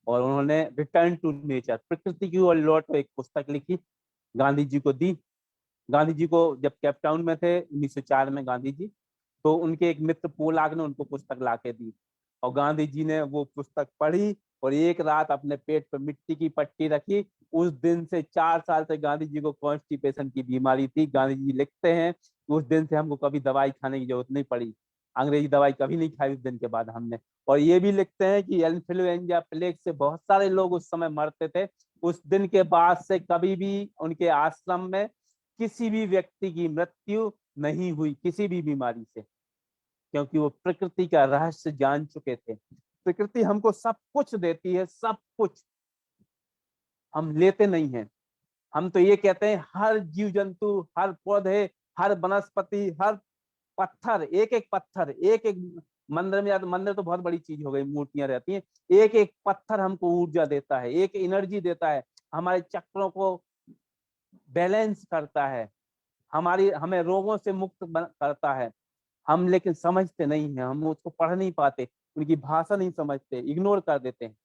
और उन्होंने रिटर्न टू नेचर, प्रकृति की ओर लौटो, एक पुस्तक लिखी, गांधी जी को दी। गांधी जी को जब केपटाउन में थे 1904 में गांधी जी, तो उनके एक मित्र पोलाक ने उनको पुस्तक ला के दी, और गांधी जी ने वो पुस्तक पढ़ी और एक रात अपने पेट पर मिट्टी की पट्टी रखी। उस दिन से 4 साल से गांधी जी को कॉन्स्टिपेशन की बीमारी थी। गांधी जी लिखते हैं, उस दिन से हमको कभी दवाई खाने की जरूरत नहीं पड़ी, अंग्रेजी दवाई कभी नहीं खाई उस दिन के बाद हमने। और ये भी लिखते हैं कि इन्फ्लुएंजा, प्लेग से बहुत सारे लोग उस समय मरते थे। उस दिन के बाद से कभी भी उनके आश्रम में किसी भी व्यक्ति की मृत्यु नहीं हुई किसी भी बीमारी से, क्योंकि वो प्रकृति का रहस्य जान चुके थे। प्रकृति हमको सब कुछ देती है, सब कुछ, हम लेते नहीं हैं। हम तो ये कहते हैं हर जीव जंतु, हर पौधे, हर वनस्पति, हर पत्थर, एक एक पत्थर, एक एक मंदिर में जाते, मंदिर तो बहुत बड़ी चीज हो गई, मूर्तियां रहती हैं, एक एक पत्थर हमको ऊर्जा देता है, एक एनर्जी देता है, हमारे चक्रों को बैलेंस करता है, हमें रोगों से मुक्त करता है। हम लेकिन समझते नहीं है, हम उसको पढ़ नहीं पाते, उनकी भाषा नहीं समझते, इग्नोर कर देते हैं।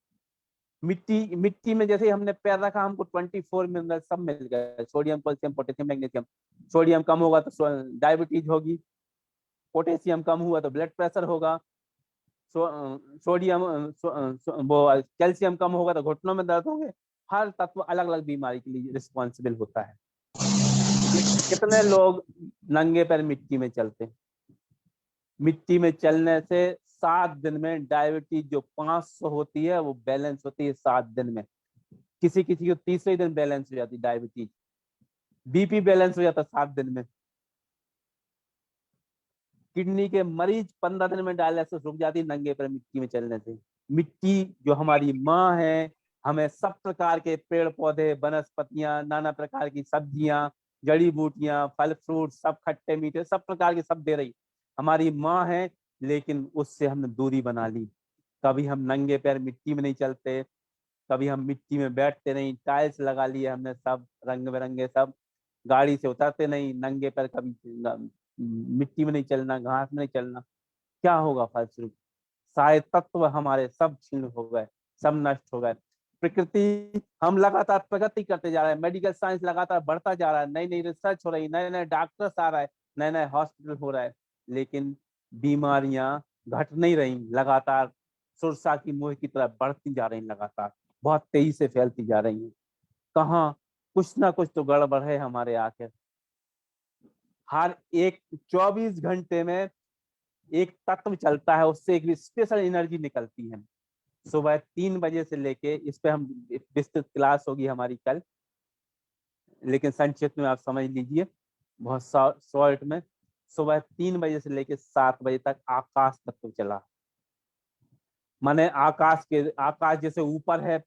मिट्टी में जैसे हमने पैर रखा, हमको 24 मिनरल सब मिल गए, sodium, calcium, potassium, magnesium. Sodium कम होगा तो डायबिटीज होगी, पोटेशियम कम हुआ तो ब्लड प्रेशर होगा, सोडियम वो कैल्शियम कम होगा तो घुटनों में दर्द होंगे। हर तत्व अलग अलग बीमारी के लिए रिस्पॉन्सिबल होता है। कितने लोग नंगे पैर मिट्टी में चलते हैं? मिट्टी में चलने से 7 दिन में डायबिटीज जो 500 होती है वो बैलेंस होती है 7 दिन में। किसी किसी को तीसरे दिन बैलेंस हो जाती है डायबिटीज। बीपी बैलेंस हो जाता है 7 दिन में। किडनी के मरीज 15 दिन में डायलिसिस रुक जाती है नंगे पैर मिट्टी में चलने से। मिट्टी जो हमारी माँ है, हमें सब प्रकार के पेड़ पौधे, वनस्पतियां, नाना प्रकार की सब्जियां, जड़ी बूटियां, फल फ्रूट, सब खट्टे मीठे, सब प्रकार के सब दे रही हमारी माँ है। लेकिन उससे हमने दूरी बना ली। कभी हम नंगे पैर मिट्टी में नहीं चलते, कभी हम मिट्टी में बैठते नहीं, टाइल्स लगा लिए हमने सब रंग बिरंगे सब, गाड़ी से उतरते नहीं, नंगे पैर कभी मिट्टी में नहीं चलना, घास में नहीं चलना, क्या होगा फलस्वरूप? सारे तत्व हमारे सब क्षीण हो गए, सब नष्ट हो गए। प्रकृति, हम लगातार प्रगति करते जा रहे हैं, मेडिकल साइंस लगातार बढ़ता जा रहा है, नई नई रिसर्च हो रही, नए नए डॉक्टर्स आ रहा है, नए नए हॉस्पिटल हो रहा है, लेकिन बीमारियां घट नहीं रही, लगातार सुरसा की मुंह की तरफ बढ़ती जा रही, लगातार बहुत तेजी से फैलती जा रही है। कहाँ कुछ ना कुछ तो गड़बड़ है हमारे आखिर। हर एक 24 घंटे में एक तत्व चलता है, उससे एक स्पेशल एनर्जी निकलती है। सुबह 3 बजे से लेके, इस पे हम विस्तृत क्लास होगी हमारी कल, लेकिन संक्षिप्त में आप समझ लीजिए बहुत शॉर्ट में। सुबह 3 बजे से लेके 7 बजे तक आकाश तत्व चला। माने आकाश जैसे ऊपर है,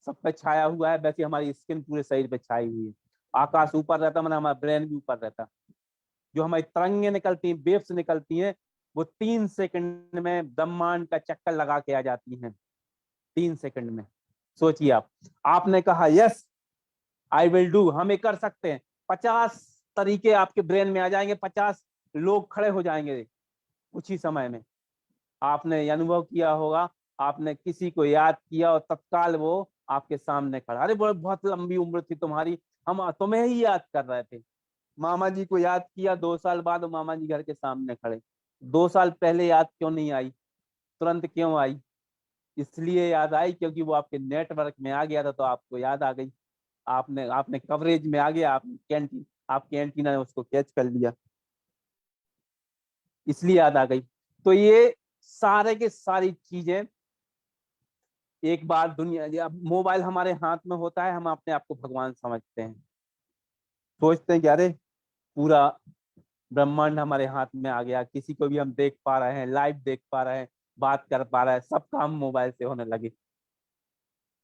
सब पे छाया हुआ है, वैसे हमारी स्किन पूरे शरीर पे छाई हुई है। आकाश ऊपर रहता है, माने हमारा ब्रेन भी ऊपर रहता है। जो हमारी तरंगे निकलती हैं, वेव्स निकलती हैं, वो 3 सेकंड में ब्रह्मांड का चक्कर लगा के आ जाती हैं, 3 सेकंड में। सोचिए आपने कहा यस आई विल डू, हम ये कर सकते हैं, 50 तरीके आपके ब्रेन में आ जाएंगे, 50 लोग खड़े हो जाएंगे कुछ ही समय में। आपने अनुभव किया होगा, आपने किसी को याद किया और तत्काल वो आपके सामने खड़ा, अरे बहुत लंबी उम्र थी तुम्हारी, हम तुम्हें ही याद कर रहे थे। मामा जी को याद किया, 2 साल बाद मामा जी घर के सामने खड़े। 2 साल पहले याद क्यों नहीं आई, तुरंत क्यों आई? इसलिए याद आई क्योंकि वो आपके नेटवर्क में आ गया था, तो आपको याद आ गई। आपने आपने कवरेज में आ गया, आपके एंटीना ने उसको कैच कर लिया, इसलिए याद आ गई। तो ये सारे के सारी चीजें एक बार दुनिया, अब मोबाइल हमारे हाथ में होता है, हम अपने आप को भगवान समझते हैं, सोचते हैं कि अरे पूरा ब्रह्मांड हमारे हाथ में आ गया, किसी को भी हम देख पा रहे हैं, लाइव देख पा रहे हैं, बात कर पा रहे हैं, सब काम मोबाइल से होने लगे।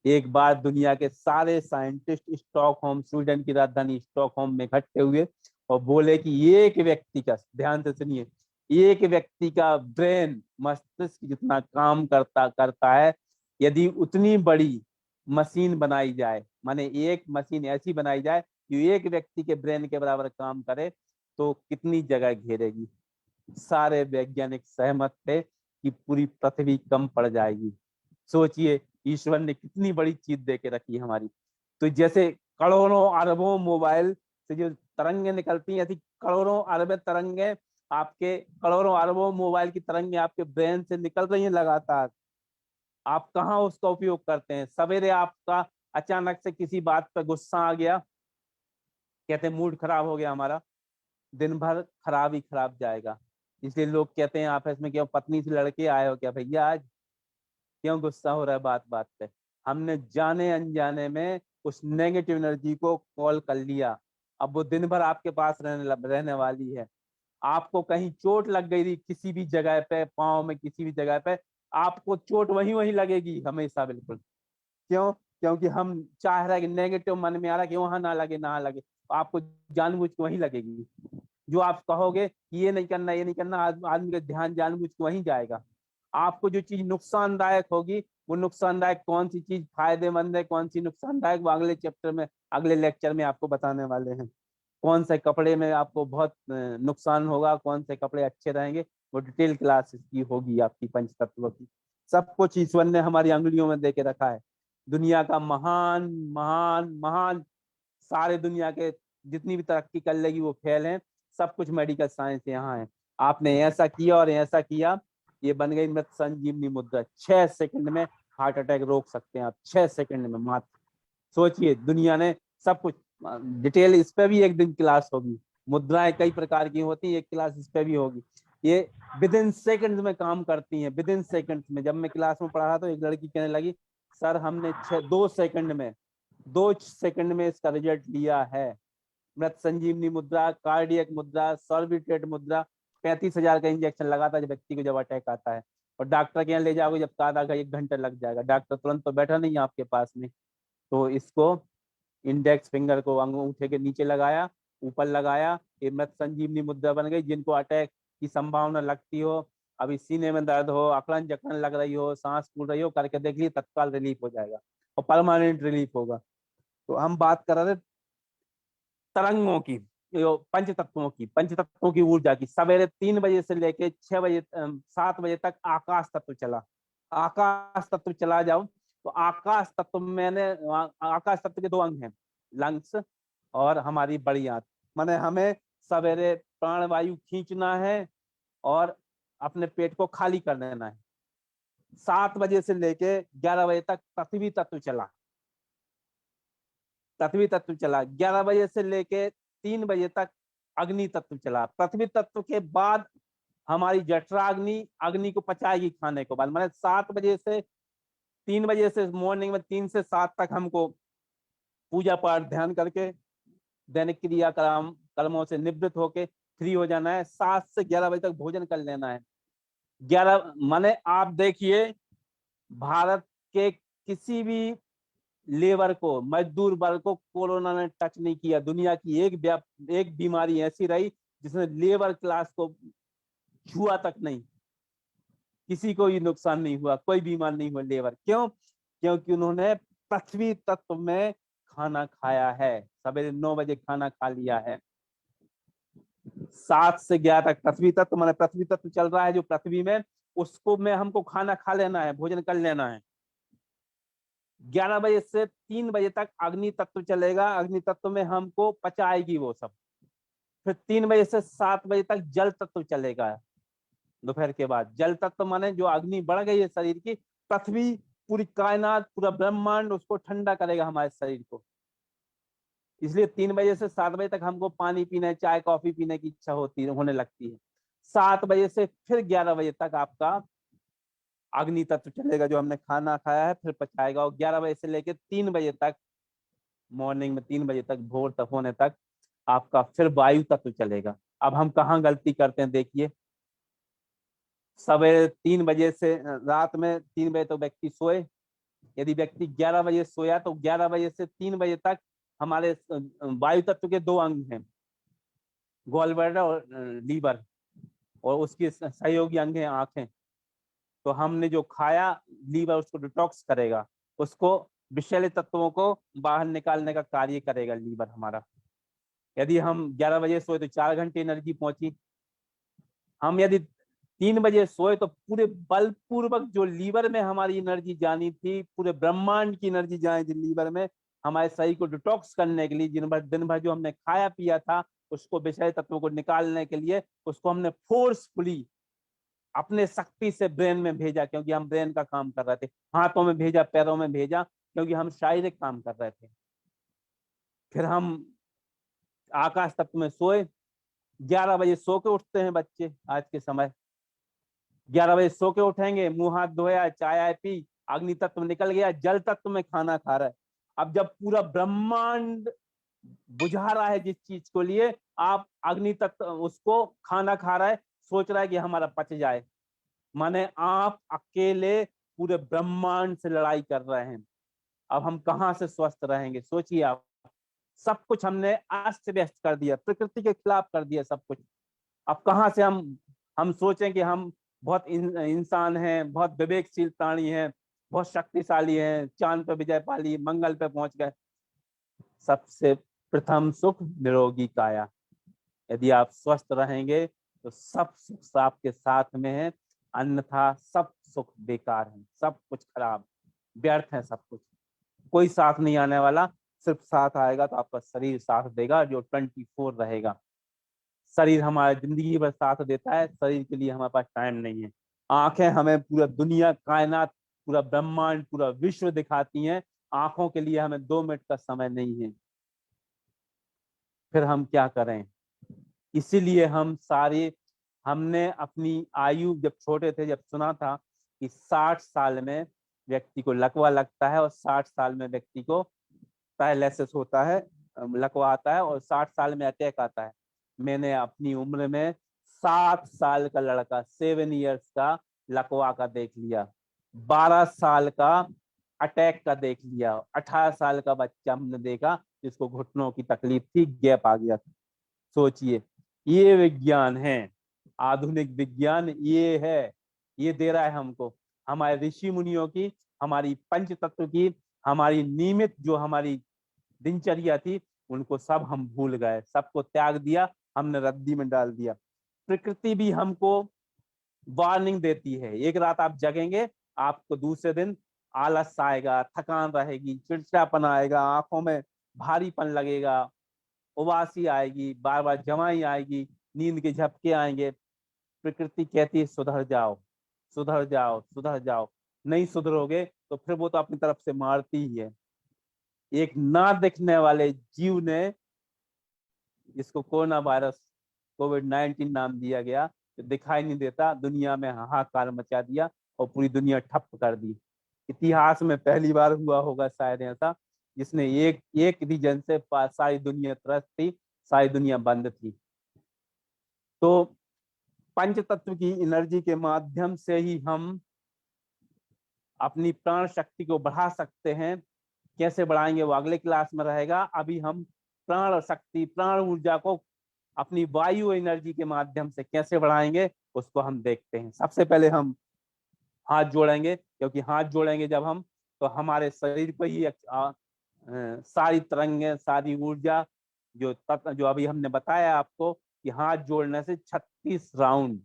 एक बार दुनिया के सारे साइंटिस्ट स्टॉकहोम, स्वीडन की राजधानी स्टॉकहोम में इकट्ठे हुए और बोले कि एक व्यक्ति का, ध्यान से सुनिए, एक व्यक्ति का ब्रेन, मस्तिष्क जितना काम करता है, यदि उतनी बड़ी मशीन बनाई जाए, माने एक मशीन ऐसी बनाई जाए कि एक व्यक्ति के ब्रेन के बराबर काम करे, तो कितनी जगह घेरेगी। सारे वैज्ञानिक सहमत थे कि पूरी पृथ्वी कम पड़ जाएगी। सोचिए ईश्वर ने कितनी बड़ी चीज दे के रखी है हमारी। तो जैसे करोड़ों अरबों मोबाइल से जो तरंगे निकलती हैं, ऐसी करोड़ों अरबों तरंगे, आपके करोड़ों अरबों मोबाइल की तरंगे आपके ब्रेन से निकल रही हैं लगातार। आप कहाँ उसका उपयोग करते हैं? सवेरे आपका अचानक से किसी बात पर गुस्सा आ गया, कहते हैं मूड खराब हो गया हमारा, दिन भर खराब ही खराब जाएगा। इसलिए लोग कहते हैं आपस में, क्यों पत्नी से लड़के आए हो क्या भैया, आज क्यों गुस्सा हो रहा है बात बात पे? हमने जाने अनजाने में उस नेगेटिव एनर्जी को कॉल कर लिया, अब वो दिन भर आपके पास रहने वाली है। आपको कहीं चोट लग गई थी किसी भी जगह पे, पाँव में किसी भी जगह पे, आपको चोट वहीं वहीं लगेगी हमेशा, बिल्कुल। क्यों? क्योंकि हम चाह रहे हैं कि नेगेटिव मन में आ रहा है कि वहां ना लगे, ना लगे, आपको जानबूझ के वहीं लगेगी। जो आप कहोगे कि ये नहीं करना, ये नहीं करना, आदमी का ध्यान जानबूझ के वहीं जाएगा। आपको जो चीज नुकसानदायक होगी, वो नुकसानदायक कौन सी चीज फायदेमंद है, कौन सी नुकसानदायक, वो अगले चैप्टर में, अगले लेक्चर में आपको बताने वाले हैं। कौन से कपड़े में आपको बहुत नुकसान होगा, कौन से कपड़े अच्छे रहेंगे, वो डिटेल क्लास की होगी आपकी पंच तत्व की। सब कुछ ईश्वर ने हमारी अंगुलियों में दे के रखा है। दुनिया का महान महान महान, सारे दुनिया के जितनी भी तरक्की कर लेगी वो फेल है, सब कुछ मेडिकल साइंस यहाँ है। आपने ऐसा किया और ऐसा किया, ये बन गई मृत संजीवनी मुद्रा। 6 सेकंड में हार्ट अटैक रोक सकते हैं आप, 6 सेकंड में मात्र। सोचिए दुनिया ने सब कुछ, डिटेल इस पे भी एक दिन क्लास होगी। मुद्राएं कई प्रकार की होती है, एक क्लास इस पे भी होगी। ये विद इन सेकंड में काम करती हैं, विद इन सेकंड में। जब मैं क्लास में पढ़ा रहा तो एक लड़की कहने लगी, सर हमने 2 सेकंड में, 2 सेकंड में इसका रिजल्ट लिया है। मृत संजीवनी मुद्रा, कार्डियक मुद्रा, सॉर्बिट्रेट मुद्रा, 35,000 का इंजेक्शन लगाता है व्यक्ति को जब अटैक आता है, और डॉक्टर के यहाँ ले जाओगे जब आधा 1 घंटा लग जाएगा, डॉक्टर तुरंत तो बैठा नहीं है आपके पास में। तो इसको इंडेक्स फिंगर को अंगूठे के नीचे लगाया, ऊपर लगाया, ये मृत संजीवनी मुद्रा बन गई। जिनको अटैक की संभावना लगती हो, अभी सीने में दर्द हो, अकड़न जकड़न लग रही हो, सांस फूल रही हो, करके देख लीजिए, तत्काल रिलीफ हो जाएगा और परमानेंट रिलीफ होगा। तो हम बात कर रहे थे तरंगों की, पंच तत्वों की ऊर्जा की, सवेरे 3 बजे से लेके 6 बजे 7 बजे तक आकाश तत्व चला। आकाश तत्व चला जाओ तो आकाश तत्व आकाश तत्व के 2 अंग हैं, लंग्स और हमारी बड़ी आंत। माने हमें सवेरे प्राणवायु खींचना है और अपने पेट को खाली कर देना है। 7 बजे से लेके 11 बजे तक पृथ्वी तत्व चला। 11 बजे से लेके 3 बजे तक अग्नि तत्व चला। पृथ्वी तत्व के बाद हमारी जठराग्नि अग्नि को पचाएगी खाने के बाद। माने 7 बजे से 3 बजे से मॉर्निंग में 3 से 7 तक हमको पूजा पाठ ध्यान करके दैनिक क्रिया कर्मों से निवृत्त होके फ्री हो जाना है। 7 से 11 बजे तक भोजन कर लेना है। 11 माने आप देखिए, भारत के किसी भी लेबर को, मजदूर वर्ग को कोरोना ने टच नहीं किया। दुनिया की एक बीमारी ऐसी रही जिसने लेबर क्लास को छुआ तक नहीं। किसी को भी नुकसान नहीं हुआ, कोई बीमार नहीं हुआ लेबर। क्यों? क्योंकि उन्होंने पृथ्वी तत्व में खाना खाया है, सवेरे 9 बजे खाना खा लिया है। 7 से 11 तक पृथ्वी तत्व, माने पृथ्वी तत्व चल रहा है जो पृथ्वी में, उसको में हमको खाना खा लेना है, भोजन कर लेना है। 11 बजे से 3 बजे तक अग्नि तत्व चलेगा। अग्नि तत्व में हमको पचाएगी वो सब। फिर 3 बजे से 7 बजे तक जल तत्व चलेगा। दोपहर के बाद जल तत्व माने जो अग्नि बढ़ गई है शरीर की, पृथ्वी, पूरी कायनात, पूरा ब्रह्मांड उसको ठंडा करेगा हमारे शरीर को। इसलिए 3 बजे से 7 बजे तक हमको पानी पीने, चाय कॉफी पीने की इच्छा होने लगती है। 7 बजे से फिर 11 बजे तक आपका अग्नि तत्व चलेगा, जो हमने खाना खाया है फिर पचाएगा। और 11 बजे से लेकर 3 बजे तक, मॉर्निंग में 3 बजे तक, भोर तक होने तक आपका फिर वायु तत्व चलेगा। अब हम कहाँ गलती करते हैं देखिए, सवेरे 3 बजे से रात में 3 बजे तो व्यक्ति सोए। यदि व्यक्ति 11 बजे सोया तो 11 बजे से 3 बजे तक हमारे वायु तत्व के 2 अंग हैं, गॉल ब्लैडर और लीवर, और उसके सहयोगी अंग हैं आंखें। तो हमने जो खाया, लीवर उसको डिटॉक्स करेगा, उसको विषैले तत्वों को बाहर निकालने का कार्य करेगा लीवर हमारा। यदि हम 11 बजे सोए तो 4 घंटे एनर्जी पहुंची। हम यदि 3 बजे सोए तो पूरे बलपूर्वक जो लीवर में हमारी एनर्जी जानी थी, पूरे ब्रह्मांड की एनर्जी जानी थी लीवर में, हमारे शरीर को डिटॉक्स करने के लिए, दिन भर जो हमने खाया पिया था उसको, विषय तत्वों को निकालने के लिए, उसको हमने फोर्सफुली अपने शक्ति से ब्रेन में भेजा, क्योंकि हम ब्रेन का काम कर रहे थे। हाथों में भेजा, पैरों में भेजा, क्योंकि हम शारीरिक काम कर रहे थे। फिर हम आकाश तत्व में सोए। 11 बजे सो के उठते हैं बच्चे आज के समय। 11 बजे सो के उठेंगे, मुंह हाथ धोया, चाय पी, अग्नि तत्व निकल गया, जल तत्व में खाना खा रहा है। अब जब पूरा ब्रह्मांड बुझा रहा है जिस चीज को लिए, आप अग्नि तत्व उसको खाना खा रहा है, सोच रहा है कि हमारा पच जाए। माने आप अकेले पूरे ब्रह्मांड से लड़ाई कर रहे हैं। अब हम कहाँ से स्वस्थ रहेंगे सोचिए आप। सब कुछ हमने अस्त व्यस्त कर दिया, प्रकृति के खिलाफ कर दिया सब कुछ। अब कहाँ से हम सोचें कि हम बहुत इंसान हैं, बहुत विवेकशील प्राणी हैं, बहुत शक्तिशाली हैं, चांद पे विजय पा ली, मंगल पे पहुंच गए। सबसे प्रथम सुख निरोगी काया। यदि आप स्वस्थ रहेंगे तो सब सुख आपके साथ में है, अन्यथा सब सुख बेकार है, सब कुछ खराब, व्यर्थ है सब कुछ। कोई साथ नहीं आने वाला, सिर्फ साथ आएगा तो आपका शरीर साथ देगा, जो 24 रहेगा। शरीर हमारा जिंदगी भर साथ देता है, शरीर के लिए हमारे पास टाइम नहीं है। आंखें हमें पूरा दुनिया, कायनात, पूरा ब्रह्मांड, पूरा विश्व दिखाती हैं, आंखों के लिए हमें 2 मिनट का समय नहीं है। फिर हम क्या करें? इसीलिए हमने अपनी आयु, जब छोटे थे, जब सुना था कि 60 साल में व्यक्ति को लकवा लगता है और 60 साल में व्यक्ति को पैरालिसिस होता है, लकवा आता है, और 60 साल में अटैक आता है। मैंने अपनी उम्र में 7 साल का लड़का, 7 इयर्स का लकवा का देख लिया, 12 साल का अटैक का देख लिया, 18 साल का बच्चा हमने देखा जिसको घुटनों की तकलीफ थी, गैप आ गया था। सोचिए, ये विज्ञान है, आधुनिक विज्ञान ये है, ये दे रहा है हमको। हमारे ऋषि मुनियों की, हमारी पंच तत्व की, हमारी नियमित जो हमारी दिनचर्या थी, उनको सब हम भूल गए, सबको त्याग दिया, हमने रद्दी में डाल दिया। प्रकृति भी हमको वार्निंग देती है, एक रात आप जगेंगे, आपको दूसरे दिन आलस आएगा, थकान रहेगी, चिड़चिड़ापन आएगा, आंखों में भारीपन लगेगा, उबासी आएगी, बार बार जमाई आएगी, नींद के झपके आएंगे। प्रकृति कहती है सुधर जाओ, सुधर जाओ, सुधर जाओ। नहीं सुधरोगे तो फिर वो तो अपनी तरफ से मारती ही है। एक ना दिखने वाले जीव ने, जिसको कोरोना वायरस कोविड-19 नाम दिया गया, जो दिखाई नहीं देता, दुनिया में हाहाकार मचा दिया और पूरी दुनिया ठप कर दी। इतिहास में पहली बार हुआ होगा शायद ऐसा, जिसने एक रीजन से सारी दुनिया त्रस्त थी, सारी दुनिया बंद थी। तो पंच तत्व की एनर्जी के माध्यम से ही हम अपनी प्राण शक्ति को बढ़ा सकते हैं। कैसे बढ़ाएंगे वो अगले क्लास में रहेगा। अभी हम प्राण शक्ति, प्राण ऊर्जा को अपनी वायु एनर्जी के माध्यम से कैसे बढ़ाएंगे उसको हम देखते हैं। सबसे पहले हम हाथ जोड़ेंगे, क्योंकि हाथ जोड़ेंगे जब हम, तो हमारे शरीर को ही सारी तरंगें, सारी ऊर्जा, जो अभी हमने बताया आपको कि हाथ जोड़ने से 36 राउंड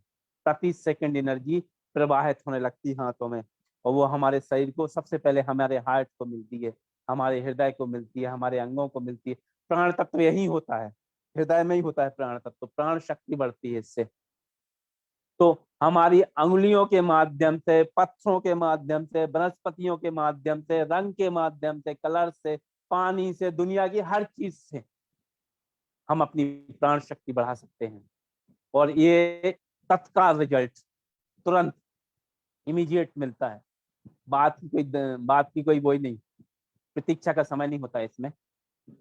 प्रति सेकंड एनर्जी प्रवाहित होने लगती है हाथों में, और वो हमारे शरीर को, सबसे पहले हमारे हार्ट को मिलती है, हमारे हृदय को मिलती है, हमारे अंगों को मिलती है। प्राण तत्व यही होता है, हृदय में ही होता है प्राण तत्व, तो प्राण शक्ति बढ़ती है इससे। तो हमारी अंगुलियों के माध्यम से, पत्थरों के माध्यम से, वनस्पतियों के माध्यम से, रंग के माध्यम से, कलर से, पानी से, दुनिया की हर चीज से हम अपनी प्राण शक्ति बढ़ा सकते हैं। और ये तत्काल रिजल्ट तुरंत इमीडिएट मिलता है। बात की कोई वही नहीं, प्रतीक्षा का समय नहीं होता है इसमें,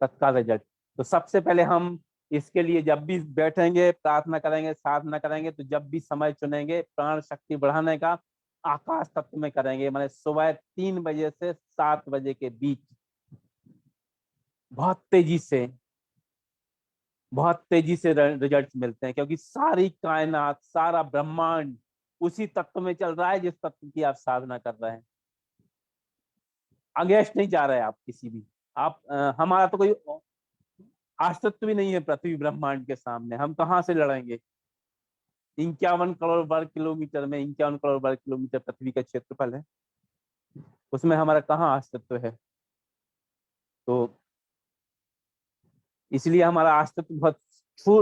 तत्काल रिजल्ट। तो सबसे पहले हम इसके लिए जब भी बैठेंगे, प्रार्थना करेंगे, साधना करेंगे, तो जब भी समय चुनेंगे प्राण शक्ति बढ़ाने का, आकाश तत्व में करेंगे, माने सुबह 3 बजे से 7 बजे के बीच। बहुत तेजी से रिजल्ट मिलते हैं, क्योंकि सारी कायनात, सारा ब्रह्मांड उसी तत्व में चल रहा है जिस तत्व की आप साधना कर रहे हैं। अगेंस्ट नहीं जा रहे आप किसी भी। आप हमारा तो कोई अस्तित्व भी नहीं है पृथ्वी ब्रह्मांड के सामने, हम कहाँ से लड़ेंगे। 51 करोड़ वर्ग किलोमीटर में, 51 करोड़ वर्ग किलोमीटर पृथ्वी का क्षेत्रफल है, उसमें हमारा कहाँ अस्तित्व है। तो इसलिए हमारा अस्तित्व बहुत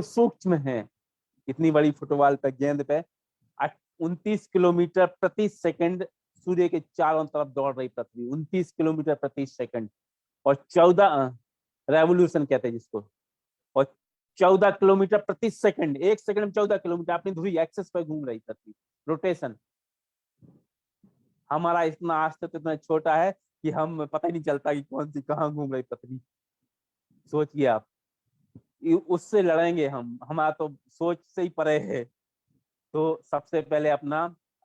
सूक्ष्म है। इतनी बड़ी फुटबॉल पे, गेंद पे 29 किलोमीटर प्रति सेकंड सूर्य के चारों तरफ दौड़ रही पृथ्वी, 29 किलोमीटर प्रति सेकंड, और 14 रेवोल्यूशन कहते हैं जिसको, और 14 किलोमीटर प्रति सेकंड, एक सेकंड में 14 किलोमीटर अपनी धुरी एक्सेस पर घूम रही पृथ्वी, रोटेशन। हमारा इतना अस्तित्व इतना छोटा है कि हम पता ही नहीं चलता कि कौन सी कहाँ घूम रही पृथ्वी। सोचिए आप, उससे लड़ेंगे हम, हमारा तो सोच से ही परे है। तो सबसे पहले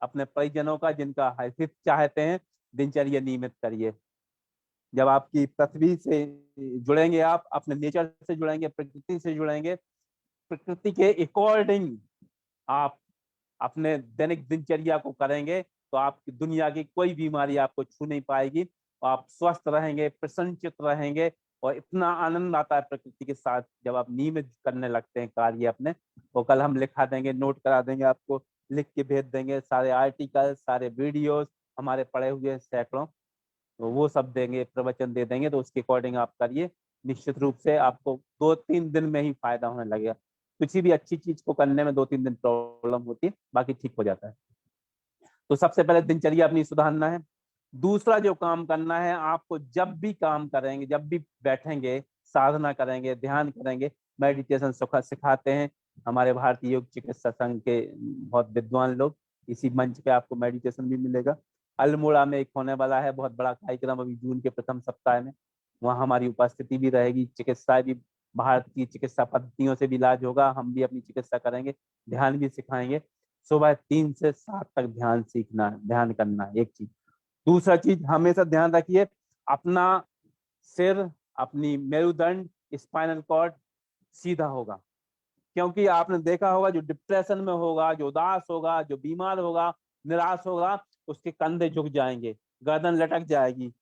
अपने परिजनों का, जिनका हित चाहते हैं, दिनचर्या नियमित करिए। जब आपकी पृथ्वी से जुड़ेंगे, आप अपने नेचर से जुड़ेंगे, प्रकृति से जुड़ेंगे, प्रकृति के अकॉर्डिंग आप अपने दैनिक दिनचर्या को करेंगे, तो आपकी दुनिया की कोई बीमारी आपको छू नहीं पाएगी। आप स्वस्थ रहेंगे, प्रसन्नचित रहेंगे, और इतना आनंद आता है प्रकृति के साथ जब आप नियमित करने लगते हैं कार्य अपने। वो कल हम लिखा देंगे, नोट करा देंगे, आपको लिख के भेज देंगे, सारे आर्टिकल, सारे वीडियोस हमारे पड़े हुए सैकड़ों, तो वो सब देंगे, प्रवचन दे देंगे, तो उसके अकॉर्डिंग आप करिए। निश्चित रूप से आपको 2-3 दिन में ही फायदा होने लगेगा। किसी भी अच्छी चीज को करने में 2-3 दिन प्रॉब्लम होती है, बाकी ठीक हो जाता है। तो सबसे पहले दिनचर्या अपनी सुधारना है। दूसरा जो काम करना है आपको, जब भी काम करेंगे, जब भी बैठेंगे, साधना करेंगे, ध्यान करेंगे, मेडिटेशन सिखाते हैं हमारे भारतीय योग चिकित्सा संघ के बहुत विद्वान लोग। इसी मंच पे आपको मेडिटेशन भी मिलेगा। अल्मोड़ा में एक होने वाला है बहुत बड़ा कार्यक्रम अभी जून के प्रथम सप्ताह में, वहाँ हमारी उपस्थिति भी रहेगी। चिकित्सा भी, भारत की चिकित्सा पद्धतियों से भी इलाज होगा, हम भी अपनी चिकित्सा करेंगे, ध्यान भी सिखाएंगे। सुबह 3 से 7 तक ध्यान सीखना है, ध्यान करना है, एक चीज। दूसरा चीज हमेशा ध्यान रखिए, अपना सिर, अपनी मेरुदंड, स्पाइनल कॉर्ड सीधा होगा। क्योंकि आपने देखा होगा, जो डिप्रेशन में होगा, जो उदास होगा, जो बीमार होगा, निराश होगा, उसके कंधे झुक जाएंगे, गर्दन लटक जाएगी,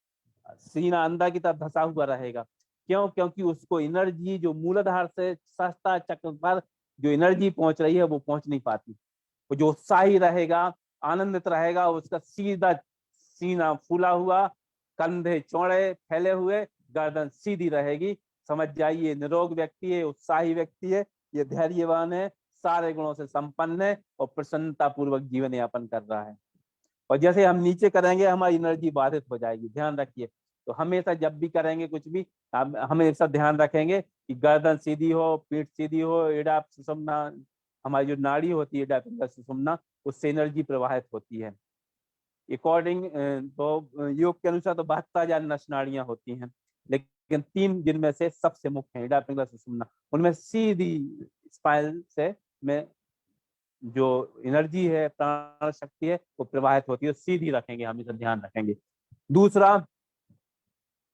सीना अंदर की तरफ धंसा हुआ रहेगा। क्यों? क्योंकि उसको एनर्जी जो मूलाधार से सहस्त्र चक्र पर जो एनर्जी पहुंच रही है वो पहुंच नहीं पाती। वो जो उत्साही रहेगा, आनंदित रहेगा, उसका सीधा सीना फूला हुआ, कंधे चौड़े फैले हुए, गर्दन सीधी रहेगी। समझ जाइए निरोग व्यक्ति है, उत्साही व्यक्ति है, ये धैर्यवान है, सारे गुणों से संपन्न है और प्रसन्नता पूर्वक जीवन यापन कर रहा है। और जैसे हम नीचे करेंगे हमारी एनर्जी बाधित हो जाएगी, ध्यान रखिए। तो हमेशा जब भी करेंगे कुछ भी हमेशा ध्यान रखेंगे कि गर्दन सीधी हो, पीठ सीधी हो, एड़ा सुषुम्ना, हमारी जो नाड़ी होती है एड़ा पिंगला सुषुम्ना, उससे एनर्जी प्रवाहित होती है। अकॉर्डिंग तो योग के अनुसार तो 72,000 नस नाड़ियां होती हैं, लेकिन 3 जिनमें से सबसे मुख्य है एड़ा पिंगला सुषुम्ना। उनमें सीधी स्पाइनल से में जो एनर्जी है, प्राण शक्ति है, वो प्रवाहित होती है। सीधी रखेंगे, हमेशा ध्यान रखेंगे। दूसरा,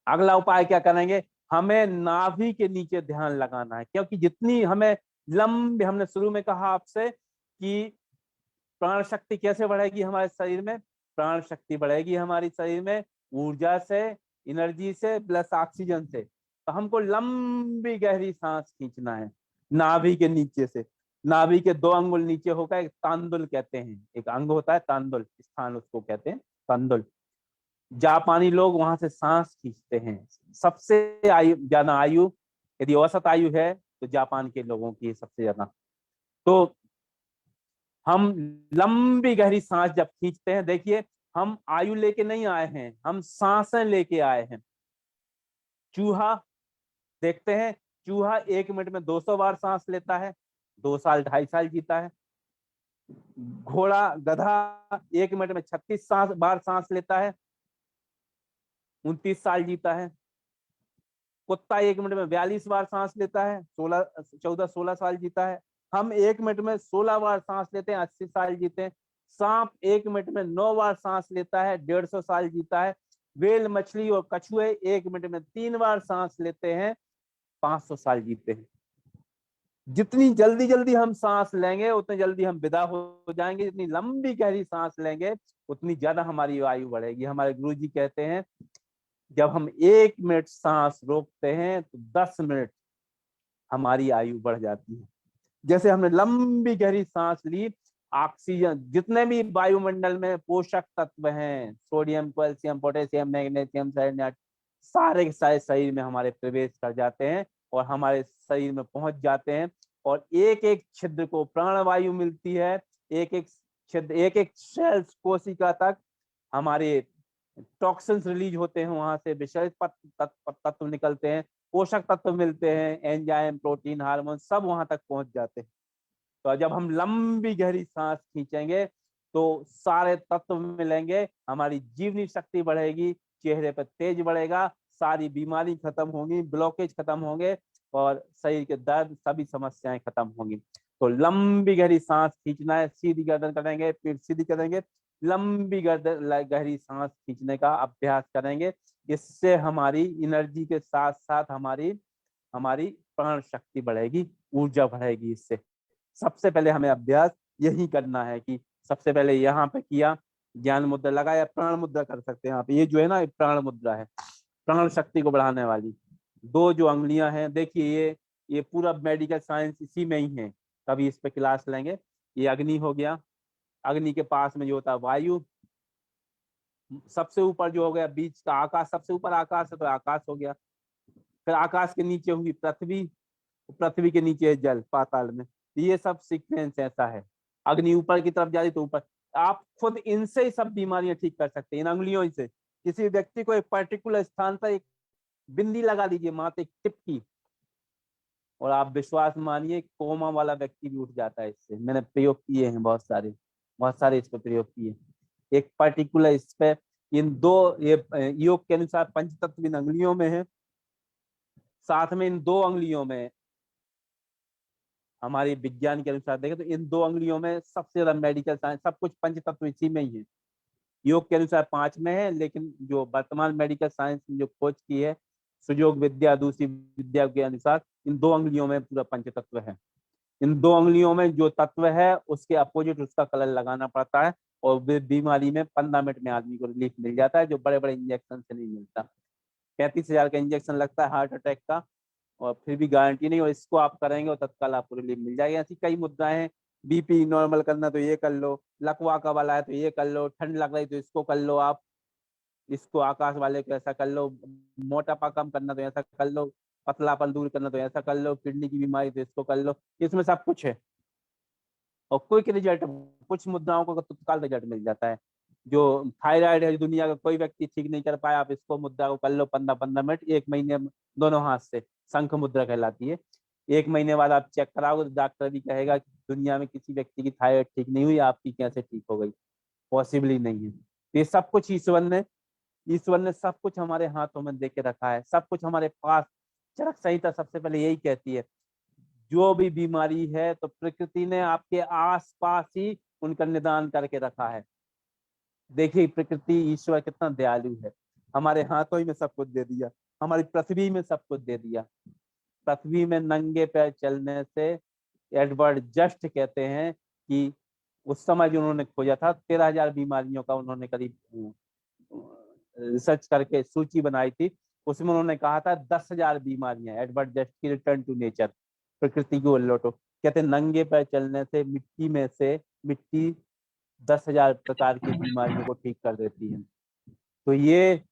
अगला उपाय क्या करेंगे? हमें नाभि के नीचे ध्यान लगाना है, क्योंकि जितनी हमें लंबी, हमने शुरू में कहा आपसे कि प्राण शक्ति कैसे बढ़ेगी हमारे शरीर में? प्राण शक्ति बढ़ेगी हमारी शरीर में ऊर्जा से, एनर्जी से, प्लस ऑक्सीजन से। तो हमको लंबी गहरी सांस खींचना है नाभि के नीचे से। नाभि के 2 अंगुल नीचे होकर एक तांदुल कहते हैं, एक अंग होता है तांदुल, स्थान उसको कहते हैं तांदुल। जापानी लोग वहां से सांस खींचते हैं। सबसे ज्यादा आयु, यदि औसत आयु है तो जापान के लोगों की सबसे ज्यादा। तो हम लंबी गहरी सांस जब खींचते हैं, देखिए हम आयु लेके नहीं आए हैं, हम सांसें लेके आए हैं। चूहा देखते हैं, चूहा 1 मिनट में 200 बार सांस लेता है, 2 साल 2.5 साल जीता है। घोड़ा, गधा 1 मिनट में 36 बार सांस लेता है, 29 साल जीता है। कुत्ता 1 मिनट में 42 बार सांस लेता है, 16 साल जीता है। हम 1 मिनट में 16 बार सांस लेते हैं, 80 साल जीते हैं। सांप 1 मिनट में 9 बार सांस लेता है, 150 साल जीता है। व्हेल, मछली और कछुए 1 मिनट में 3 बार सांस लेते हैं, 500 साल जीते हैं। जितनी जल्दी जल्दी हम सांस लेंगे उतनी जल्दी हम विदा हो जाएंगे। जितनी लंबी गहरी सांस लेंगे उतनी ज्यादा हमारी आयु बढ़ेगी। हमारे गुरुजी कहते हैं जब हम 1 मिनट सांस रोकते हैं तो 10 मिनट हमारी आयु बढ़ जाती है। जैसे हमने लंबी गहरी सांस ली, ऑक्सीजन, जितने भी वायुमंडल में पोषक तत्व हैं, sodium, calcium, potassium, magnesium, selenium, सारे के सारे शरीर में हमारे प्रवेश कर जाते हैं और हमारे शरीर में पहुंच जाते हैं। और एक एक छिद्र को प्राणवायु मिलती है, एक एक छिद्र, एक एक सेल, कोशिका तक हमारे टॉक्सिन्स रिलीज होते हैं, वहां से विषैले तत्व निकलते हैं, पोषक तत्व मिलते हैं, एंजाइम, प्रोटीन, हार्मोन, सब वहां तक पहुंच जाते हैं। तो जब हम लंबी गहरी सांस खींचेंगे तो सारे तत्व मिलेंगे, हमारी जीवनी शक्ति बढ़ेगी, चेहरे पर तेज बढ़ेगा, सारी बीमारी खत्म होगी, ब्लॉकेज खत्म होंगे और शरीर के दर्द, सभी समस्याएं खत्म होंगी। तो लंबी गहरी सांस खींचना है, सीधी गर्दन करेंगे, पीठ सीधी करेंगे, लंबी गर्दन गहरी सांस खींचने का अभ्यास करेंगे। इससे हमारी एनर्जी के साथ साथ हमारी हमारी प्राण शक्ति बढ़ेगी, ऊर्जा बढ़ेगी। इससे सबसे पहले हमें अभ्यास यही करना है कि सबसे पहले यहाँ पे किया, ज्ञान मुद्रा लगाया, प्राण मुद्रा कर सकते हैं आप। ये जो है ना, प्राण मुद्रा है, प्राण शक्ति को बढ़ाने वाली 2 जो अंगुलियां हैं। देखिए ये पूरा मेडिकल साइंस इसी में ही है, कभी इस पे क्लास लेंगे। ये अग्नि हो गया, अग्नि के पास में जो होता है वायु, सबसे ऊपर जो हो गया बीच का आकाश, सबसे ऊपर आकाश है तो आकाश हो गया। फिर आकाश के नीचे हुई पृथ्वी, पृथ्वी के नीचे जल पाताल में। ये सब सीक्वेंस ऐसा है। अग्नि ऊपर की तरफ जा रही तो ऊपर, आप खुद इनसे ही सब बीमारियां ठीक कर सकते हैं, इन अंगुलियों से। किसी व्यक्ति को एक पर्टिकुलर स्थान पर एक बिंदी लगा दीजिए, माथे टिप की, और आप विश्वास मानिए कोमा वाला व्यक्ति भी उठ जाता है इससे। मैंने प्रयोग किए हैं, बहुत सारे इस पर प्रयोग किए। एक पर्टिकुलर इस पे, इन 2 ये योग के अनुसार पंचतत्व इन अंगुलियों में है, साथ में इन 2 अंगुलियों में, हमारे विज्ञान के अनुसार देखें तो इन 2 अंगुलियों में सबसे ज्यादा मेडिकल साइंस, सब कुछ पंचतत्व इसी में ही है। योग के अनुसार 5 में है, लेकिन जो वर्तमान मेडिकल साइंस ने जो खोज की है, सुयोग विद्या, दूसरी विद्या के अनुसार, इन 2 अंगुलियों में पूरा पंचतत्व है। इन 2 अंगुलियों में जो तत्व है उसके अपोजिट उसका कलर लगाना पड़ता है, और बीमारी में 15 मिनट में आदमी को रिलीफ मिल जाता है, जो बड़े बड़े इंजेक्शन से नहीं मिलता। 35,000 का इंजेक्शन लगता है हार्ट अटैक का, और फिर भी गारंटी नहीं, और इसको आप करेंगे और तत्काल आपको रिलीफ मिल जाएगी। ऐसी कई मुद्राएं हैं, बीपी नॉर्मल करना तो ये कर लो, लकवा का वाला है तो ये कर लो, ठंड लग रही तो इसको कर लो, आप इसको आकाश वाले को ऐसा कर लो, मोटापा कम करना तो ऐसा कर लो, पतलापन दूर करना तो ऐसा कर लो, किडनी की बीमारी तो इसको कर लो, इसमें सब कुछ है। और क्विक रिजल्ट, कुछ मुद्राओं को तत्काल रिजल्ट मिल जाता है। जो थायराइड है, दुनिया का कोई व्यक्ति ठीक नहीं कर पाया, आप इसको मुद्रा को कर लो 15-15 मिनट, 1 महीने दोनों हाथ से, शंख मुद्रा कहलाती है। 1 महीने बाद आप चेक कराओगे तो डॉक्टर भी कहेगा कि दुनिया में किसी व्यक्ति की थायराइड ठीक नहीं हुई, आपकी कैसे ठीक हो गई, पॉसिबल ही नहीं है। ये सब कुछ ईश्वर ने सब कुछ हमारे हाथों में दे के रखा है, सब कुछ हमारे पास। चरक संहिता सबसे पहले यही कहती है, जो भी बीमारी है तो प्रकृति ने आपके आसपास ही उनका निदान करके रखा है। देखिए प्रकृति, ईश्वर कितना दयालु है, हमारे हाथों ही में सब कुछ दे दिया, हमारी पृथ्वी में सब कुछ दे दिया। पृथ्वी में नंगे पैर चलने से, एडवर्ड जस्ट कहते हैं कि उस समय जो उन्होंने खोजा था 13,000 बीमारियों का उन्होंने करीब रिसर्च करके सूची बनाई थी, उसमें उन्होंने कहा था 10,000 बीमारियां, एडवर्ड जस्ट की रिटर्न टू नेचर, प्रकृति को लौटो। कहते नंगे पैर चलने से मिट्टी 10,000 प्रकार की बीमारियों को ठीक कर देती है। तो ये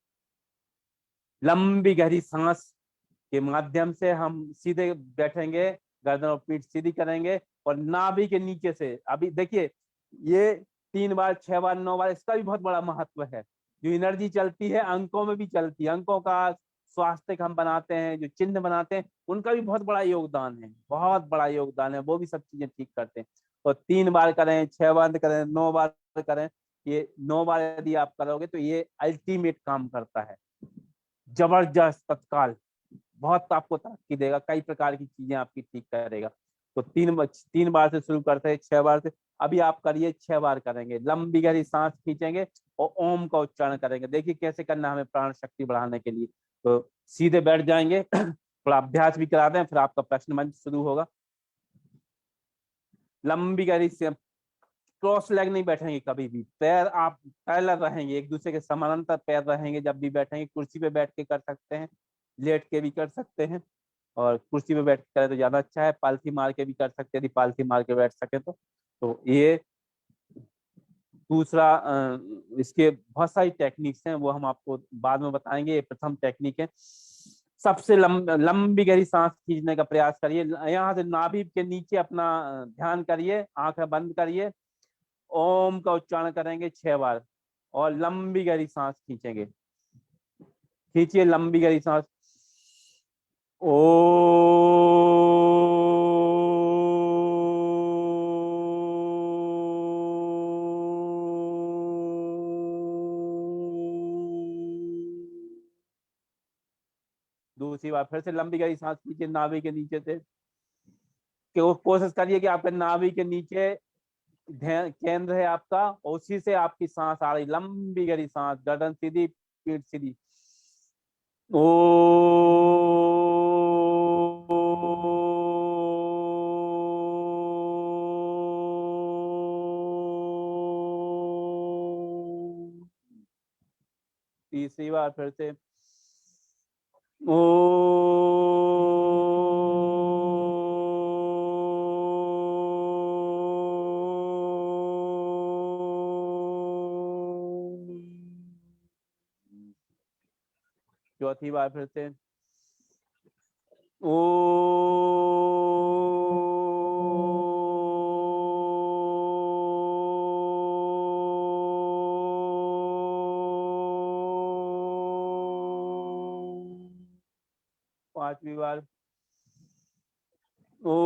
लंबी गहरी सांस के माध्यम से हम सीधे बैठेंगे, गर्दन और पीठ सीधी करेंगे, और नाभि के नीचे से, अभी देखिए ये 3 बार 6 बार 9 बार, इसका भी बहुत बड़ा महत्व है। जो एनर्जी चलती है अंकों में भी चलती है, अंकों का स्वास्थ्य हम बनाते हैं, जो चिन्ह बनाते हैं, उनका भी बहुत बड़ा योगदान है, बहुत बड़ा योगदान है, वो भी सब चीजें ठीक करते हैं। तो 3 बार करें, 6 बार करें, 9 बार करें, ये 9 बार यदि आप करोगे तो ये अल्टीमेट काम करता है, जबरदस्त, तत्काल, बहुत आपको तरक्की देगा, कई प्रकार की चीजें आपकी ठीक करेगा। तो 3 बार से शुरू करते हैं, 6 बार से। अभी आप करिए, 6 बार करेंगे, लंबी गहरी सांस खींचेंगे और ओम का उच्चारण करेंगे। देखिए कैसे करना है हमें प्राण शक्ति बढ़ाने के लिए। तो सीधे बैठ जाएंगे, थोड़ा अभ्यास भी करा दें, फिर आपका प्रश्न मंच शुरू होगा। लंबी गहरी से क्रॉस लेग नहीं बैठेंगे कभी भी, पैर आप पैरेलल रहेंगे, एक दूसरे के समानांतर पैर रहेंगे जब भी बैठेंगे। कुर्सी पे बैठ के कर सकते हैं, लेट के भी कर सकते हैं, और कुर्सी पे बैठ के करें तो ज्यादा अच्छा है, पालथी मार के भी कर सकते हैं यदि पालथी मार के बैठ सके तो ये दूसरा। इसके बहुत सारी टेक्निक्स हैं, वो हम आपको बाद में बताएंगे। ये प्रथम टेक्निक है, सबसे लंबी गहरी सांस खींचने का प्रयास करिए। यहाँ से नाभि के नीचे अपना ध्यान करिए, आंखें बंद करिए, ओम का उच्चारण करेंगे 6 बार और लंबी गहरी सांस खींचेंगे। खींचिए लंबी गहरी सांस, ओ। दूसरी बार फिर से लंबी गहरी सांस खींचिए नाभि के नीचे से। कोशिश करिए कि आपके नाभि के नीचे ध्यान केंद्र है आपका, और उसी से आपकी सांस आ रही, लंबी गहरी सांस, गर्दन सीधी, पीठ सीधी। ओ। तीसरी बार फिर से, ओ। चौथी बार फिर से, ओ। पांचवी बार, ओ।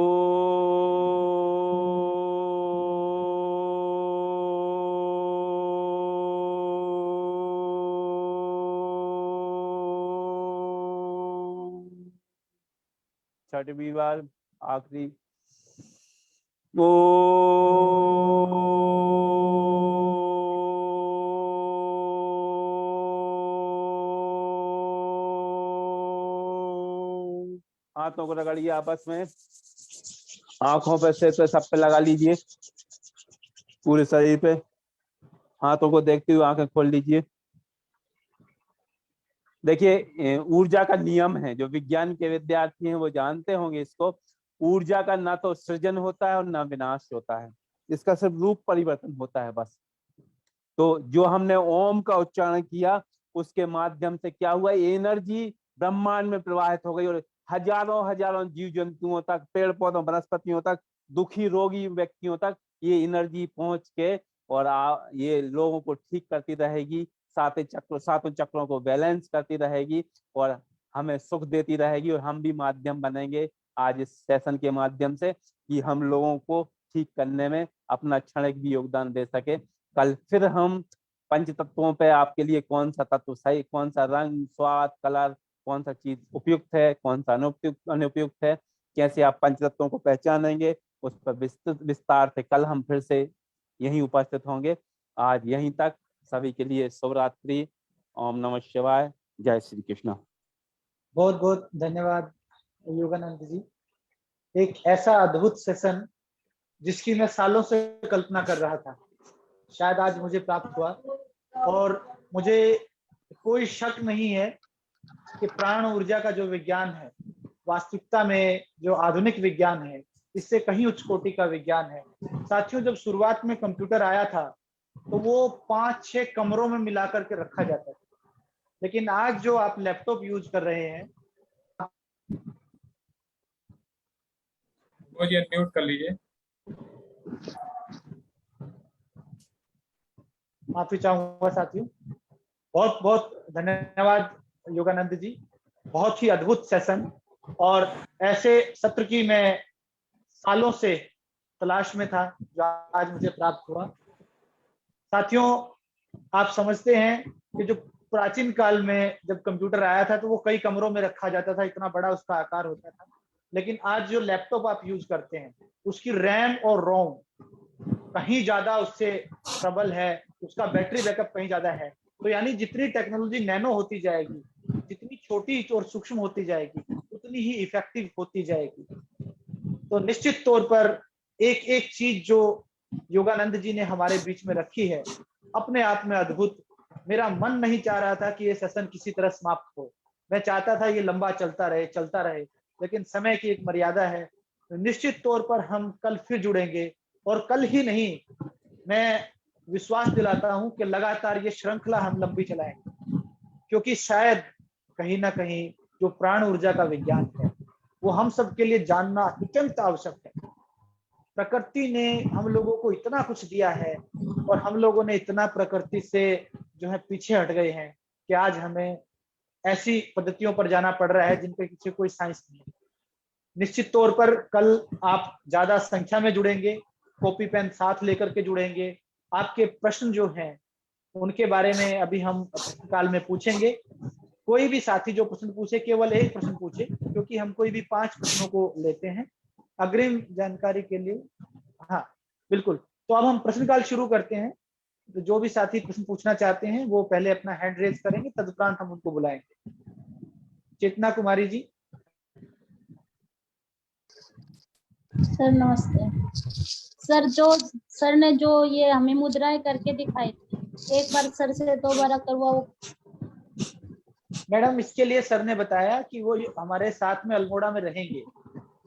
छठवीं बार, आखिरी, ओ। हाथों को रगड़िए आपस में, आंखों पे, सिर पे, सब पे लगा लीजिए, पूरे शरीर पे। हाथों को देखते हुए आंखें खोल लीजिए। देखिए ऊर्जा का नियम है, जो विज्ञान के विद्यार्थी हैं वो जानते होंगे इसको। ऊर्जा का ना तो सृजन होता है और ना विनाश होता है, इसका सिर्फ रूप परिवर्तन होता है बस। तो जो हमने ओम का उच्चारण किया उसके माध्यम से क्या हुआ, एनर्जी ब्रह्मांड में प्रवाहित हो गई और हजारों हजारों जीव जंतुओं तक, पेड़ पौधों, वनस्पतियों तक, दुखी रोगी व्यक्तियों तक ये एनर्जी पहुंच के और ये लोगों को ठीक करती रहेगी, सातों चक्रों को बैलेंस करती रहेगी और हमें सुख देती रहेगी। और हम भी माध्यम बनेंगे आज इस सेशन के माध्यम से कि हम लोगों को ठीक करने में अपना क्षणिक भी योगदान दे सके। कल फिर हम पंच तत्वों पे आपके लिए कौन सा तत्व सही, कौन सा रंग, स्वाद, कलर, कौन सा चीज उपयुक्त है, कौन सा अनुपयुक्त है, कैसे आप पंच तत्वों को पहचानेंगे, उस पर विस्तृत विस्तार से कल हम फिर से यहीं उपस्थित होंगे। आज यहीं तक, सभी के लिए शुभ रात्रि। ओम नमः शिवाय। जय श्री कृष्ण। बहुत बहुत धन्यवाद योगानंद जी। एक ऐसा अद्भुत सेशन जिसकी मैं सालों से कल्पना कर रहा था, शायद आज मुझे प्राप्त हुआ। और मुझे कोई शक नहीं है कि प्राण ऊर्जा का जो विज्ञान है, वास्तविकता में जो आधुनिक विज्ञान है, इससे कहीं उच्च कोटि का विज्ञान है। साथियों, जब शुरुआत में कंप्यूटर आया था तो वो 5-6 कमरों में मिला करके रखा जाता था, लेकिन आज जो आप लैपटॉप यूज कर रहे हैं, वो जी म्यूट कर लीजिए। माफी चाहूंगा साथियों। बहुत बहुत धन्यवाद योगानंद जी, बहुत ही अद्भुत सेशन। और ऐसे सत्र की मैं सालों से तलाश में था, जो आज मुझे प्राप्त हुआ। साथियों, आप समझते हैं कि जो प्राचीन काल में जब कंप्यूटर आया था तो वो कई कमरों में रखा जाता था, इतना बड़ा उसका आकार होता था। लेकिन आज जो लैपटॉप आप यूज करते हैं, उसकी रैम और रोम कहीं ज्यादा उससे प्रबल है, उसका बैटरी बैकअप कहीं ज्यादा है। तो यानी जितनी टेक्नोलॉजी नैनो होती जाएगी, जितनी छोटी और सूक्ष्म होती जाएगी, उतनी ही इफेक्टिव होती जाएगी। तो निश्चित तौर पर एक एक चीज जो योगानंद जी ने हमारे बीच में रखी है, अपने आप में अद्भुत। मेरा मन नहीं चाह रहा था कि ये सेशन किसी तरह समाप्त हो, मैं चाहता था ये लंबा चलता रहे, लेकिन समय की एक मर्यादा है। तो निश्चित तौर पर हम कल फिर जुड़ेंगे, और कल ही नहीं, मैं विश्वास दिलाता हूं कि लगातार ये श्रृंखला हम लंबी चलाएंगे, क्योंकि शायद कहीं ना कहीं जो प्राण ऊर्जा का विज्ञान है वो हम सबके लिए जानना अत्यंत आवश्यक है। प्रकृति ने हम लोगों को इतना कुछ दिया है और हम लोगों ने इतना प्रकृति से जो है पीछे हट गए हैं कि आज हमें ऐसी पद्धतियों पर जाना पड़ रहा है जिनके पीछे कोई साइंस नहीं है। निश्चित तौर पर कल आप ज्यादा संख्या में जुड़ेंगे, कॉपी पेन साथ लेकर के जुड़ेंगे। आपके प्रश्न जो हैं उनके बारे में अभी हम काल में पूछेंगे। कोई भी साथी जो प्रश्न पूछे, केवल एक प्रश्न पूछे, क्योंकि हम कोई भी 5 प्रश्नों को लेते हैं अग्रिम जानकारी के लिए। हाँ बिल्कुल, तो अब हम प्रश्न काल शुरू करते हैं। तो जो भी साथी प्रश्न पूछना चाहते हैं वो पहले अपना हैंड रेज करेंगे, तदुपरांत हम उनको बुलाएंगे। चेतना कुमारी जी। सर नमस्ते। सर ने जो ये हमें मुद्राएं करके दिखाई थी, एक बार सर से दोबारा करवाओ। मैडम, इसके लिए सर ने बताया कि वो हमारे साथ में अल्मोड़ा में रहेंगे,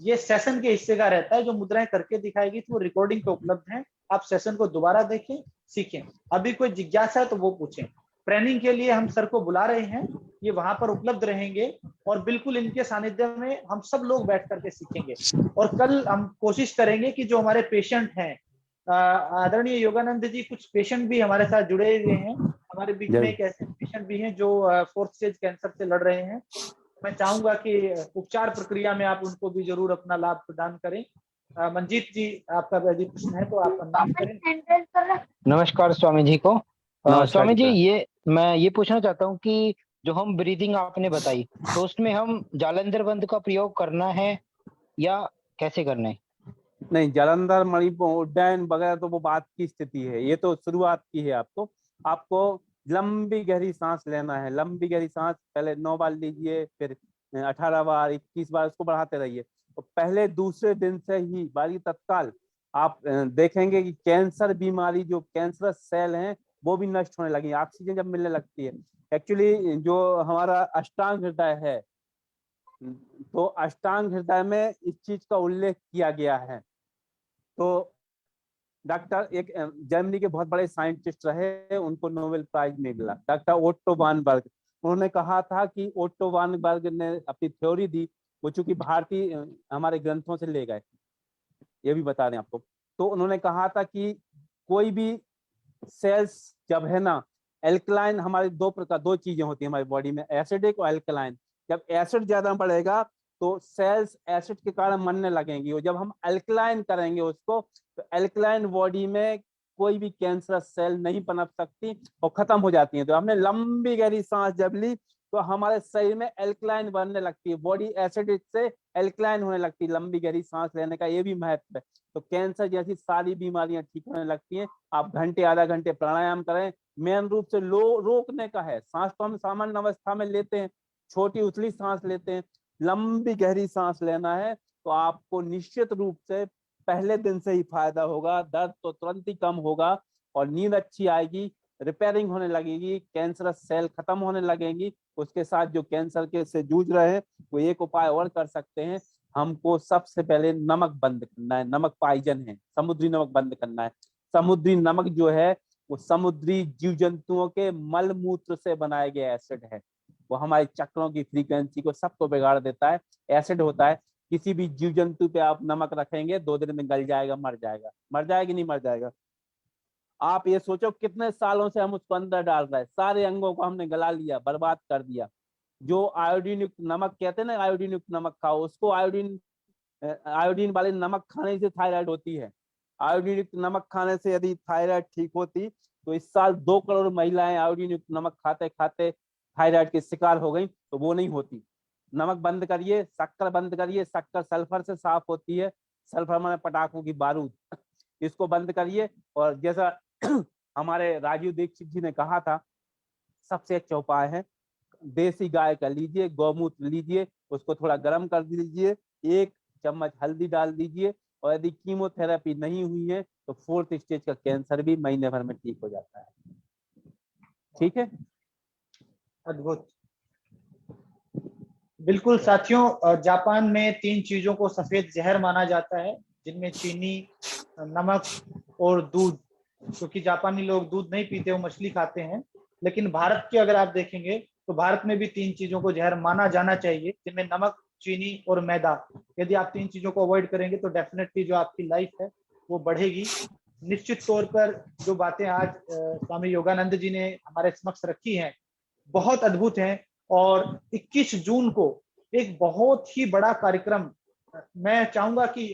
ये सेशन के हिस्से का रहता है। जो मुद्राएं करके दिखाएगी तो वो रिकॉर्डिंग पे उपलब्ध है, आप सेशन को दोबारा देखें, सीखें। अभी कोई जिज्ञासा है तो वो पूछें। ट्रेनिंग के लिए हम सर को बुला रहे हैं, ये वहां पर उपलब्ध रहेंगे और बिल्कुल इनके सानिध्य में हम सब लोग बैठ करके सीखेंगे। और कल हम कोशिश करेंगे कि जो हमारे पेशेंट हैं, आदरणीय योगानंद जी, कुछ पेशेंट भी हमारे साथ जुड़े हुए हैं। हमारे बीच में एक ऐसे पेशेंट भी हैं जो 4th स्टेज कैंसर से लड़ रहे हैं। मैं चाहूंगा कि उपचार प्रक्रिया में आप उनको भी जरूर अपना लाभ प्रदान करें। मंजीत जी, आपका यदि प्रश्न है तो आप नाम करें। नमस्कार स्वामी जी को। नमस्कार स्वामी जी, जी। मैं ये पूछना चाहता हूँ कि जो हम ब्रीदिंग आपने बताई, तो उसमें हम जालंधर बंद का प्रयोग करना है या कैसे करना है? नहीं, जालंधर, मणिपुर, उड्डयन वगैरह तो वो बात की स्थिति है, ये तो शुरुआत की है। आपको लंबी गहरी सांस लेना है, लंबी गहरी सांस पहले 9 बार लीजिए, फिर 18 बार, 21 बार, उसको बढ़ाते रहिए। तो पहले दूसरे दिन से ही बारी तत्काल आप देखेंगे कि कैंसर बीमारी, जो कैंसरस सेल हैं वो भी नष्ट होने लगी। ऑक्सीजन जब मिलने लगती है, एक्चुअली जो हमारा अष्टांग हृदय है, तो अष्टांग हृदय में इस चीज का उल्लेख किया गया है। तो डॉक्टर एक जर्मनी के बहुत बड़े साइंटिस्ट रहे, उनको नोबेल प्राइज मिला, डॉक्टर ओट्टो वानबर्ग। उन्होंने कहा था कि ओट्टो वानबर्ग ने अपनी थ्योरी दी, वो चूंकि भारतीय हमारे ग्रंथों से ले गए, ये भी बता दें आपको। तो उन्होंने कहा था कि कोई भी सेल्स जब है ना, एल्कलाइन, हमारी दो चीजें होती है हमारी बॉडी में, एसिडिक और एल्कलाइन। जब एसिड ज्यादा बढ़ेगा तो सेल्स एसिड के कारण मरने लगेंगी, और जब हम अल्कलाइन करेंगे उसको, तो अल्कलाइन बॉडी में कोई भी कैंसरस सेल नहीं पनप सकती और खत्म हो जाती है। तो हमने लंबी गहरी सांस जब ली तो हमारे शरीर में एल्कलाइन बनने लगती है, बॉडी एसिडिक से एल्कलाइन होने लगती है लंबी गहरी सांस लेने का, ये भी महत्व है। तो कैंसर जैसी सारी बीमारियां ठीक होने लगती हैं। आप घंटे आधा घंटे प्राणायाम करें, मेन रूप से रोकने का है। सांस तो हम सामान्य अवस्था में लेते हैं, छोटी उथली सांस लेते हैं, लंबी गहरी सांस लेना है तो आपको निश्चित रूप से पहले दिन से ही फायदा होगा, दर्द तो तुरंत ही कम होगा और नींद अच्छी आएगी, रिपेयरिंग होने लगेगी, कैंसरस सेल खत्म होने लगेंगी। उसके साथ जो कैंसर के से जूझ रहे हैं वो एक उपाय और कर सकते हैं, हमको सबसे पहले नमक बंद करना है। नमक पॉइजन है, समुद्री नमक बंद करना है। समुद्री नमक जो है वो समुद्री जीव जंतुओं के मल मूत्र से बनाया गया एसिड है, वो हमारे चक्रों की फ्रीक्वेंसी को सबको बिगाड़ देता है। एसिड होता है, किसी भी जीव जंतु पे आप नमक रखेंगे 2 दिन में गल जाएगा, मर जाएगा। मर जाएगी नहीं मर जाएगा। आप ये सोचो कितने सालों से हम उसको अंदर डाल रहे हैं, सारे अंगों को हमने गला लिया, बर्बाद कर दिया। जो आयोडीन युक्त नमक कहते हैं ना, आयोडीन युक्त नमक खाओ, उसको आयोडीन वाले नमक खाने से थायराइड होती है। आयोडीन युक्त नमक खाने से यदि थायराइड ठीक होती तो इस साल 2 करोड़ महिलाएं आयोडीन युक्त नमक खाते खाते थायराइड के शिकार हो गई, तो वो नहीं होती। नमक बंद करिए, शक्कर बंद करिए, शक्कर सल्फर से साफ होती है, सल्फर माने पटाखों की बारूद, इसको बंद करिए। और जैसा हमारे राजीव दीक्षित जी ने कहा था, सबसे अच्छा उपाय है देसी गाय का लीजिए, गौमूत्र लीजिए, उसको थोड़ा गर्म कर दीजिए, 1 चम्मच हल्दी डाल दीजिए, और यदि कीमोथेरेपी नहीं हुई है तो 4th स्टेज का कैंसर भी महीने भर में ठीक हो जाता है। ठीक है, अद्भुत। बिल्कुल साथियों, जापान में 3 चीजों को सफेद जहर माना जाता है, जिनमें चीनी, नमक और दूध। क्योंकि जापानी लोग दूध नहीं पीते, वो मछली खाते हैं। लेकिन भारत के अगर आप देखेंगे तो भारत में भी 3 चीजों को जहर माना जाना चाहिए, जिनमें नमक, चीनी और मैदा। यदि आप 3 चीजों को अवॉइड करेंगे तो डेफिनेटली जो आपकी लाइफ है वो बढ़ेगी। निश्चित तौर पर जो बातें आज स्वामी योगानंद जी ने हमारे समक्ष रखी हैं बहुत अद्भुत हैं। और 21 जून को एक बहुत ही बड़ा कार्यक्रम, मैं चाहूंगा कि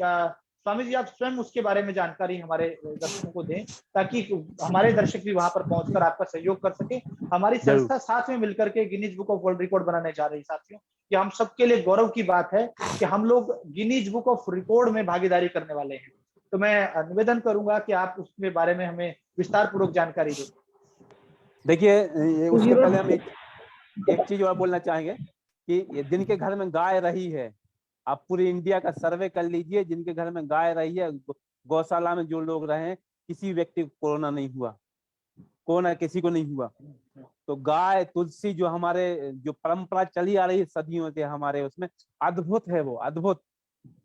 स्वामी जी आप स्वयं उसके बारे में जानकारी हमारे दर्शकों को दें, ताकि हमारे दर्शक भी वहां पर पहुंचकर आपका सहयोग कर सके। हमारी संस्था साथ में मिलकर के Guinness book of world record बनाने जा रही है साथियों। कि हम सबके लिए गौरव की बात है कि हम लोग गिनीज बुक ऑफ रिकॉर्ड में भागीदारी करने वाले हैं। तो मैं निवेदन करूंगा कि आप उसके बारे में हमें विस्तार पूर्वक जानकारी दें। देखिए उसके पहले हम एक चीज और बोलना चाहेंगे कि जिनके घर में गाय रही है, आप पूरी इंडिया का सर्वे कर लीजिए, जिनके घर में गाय रही है, गौशाला में जो लोग रहे, किसी व्यक्ति को कोरोना नहीं हुआ, कोरोना किसी को नहीं हुआ। तो गाय, तुलसी जो हमारे जो परंपरा चली आ रही है सदियों से हमारे, उसमें अद्भुत है, वो अद्भुत।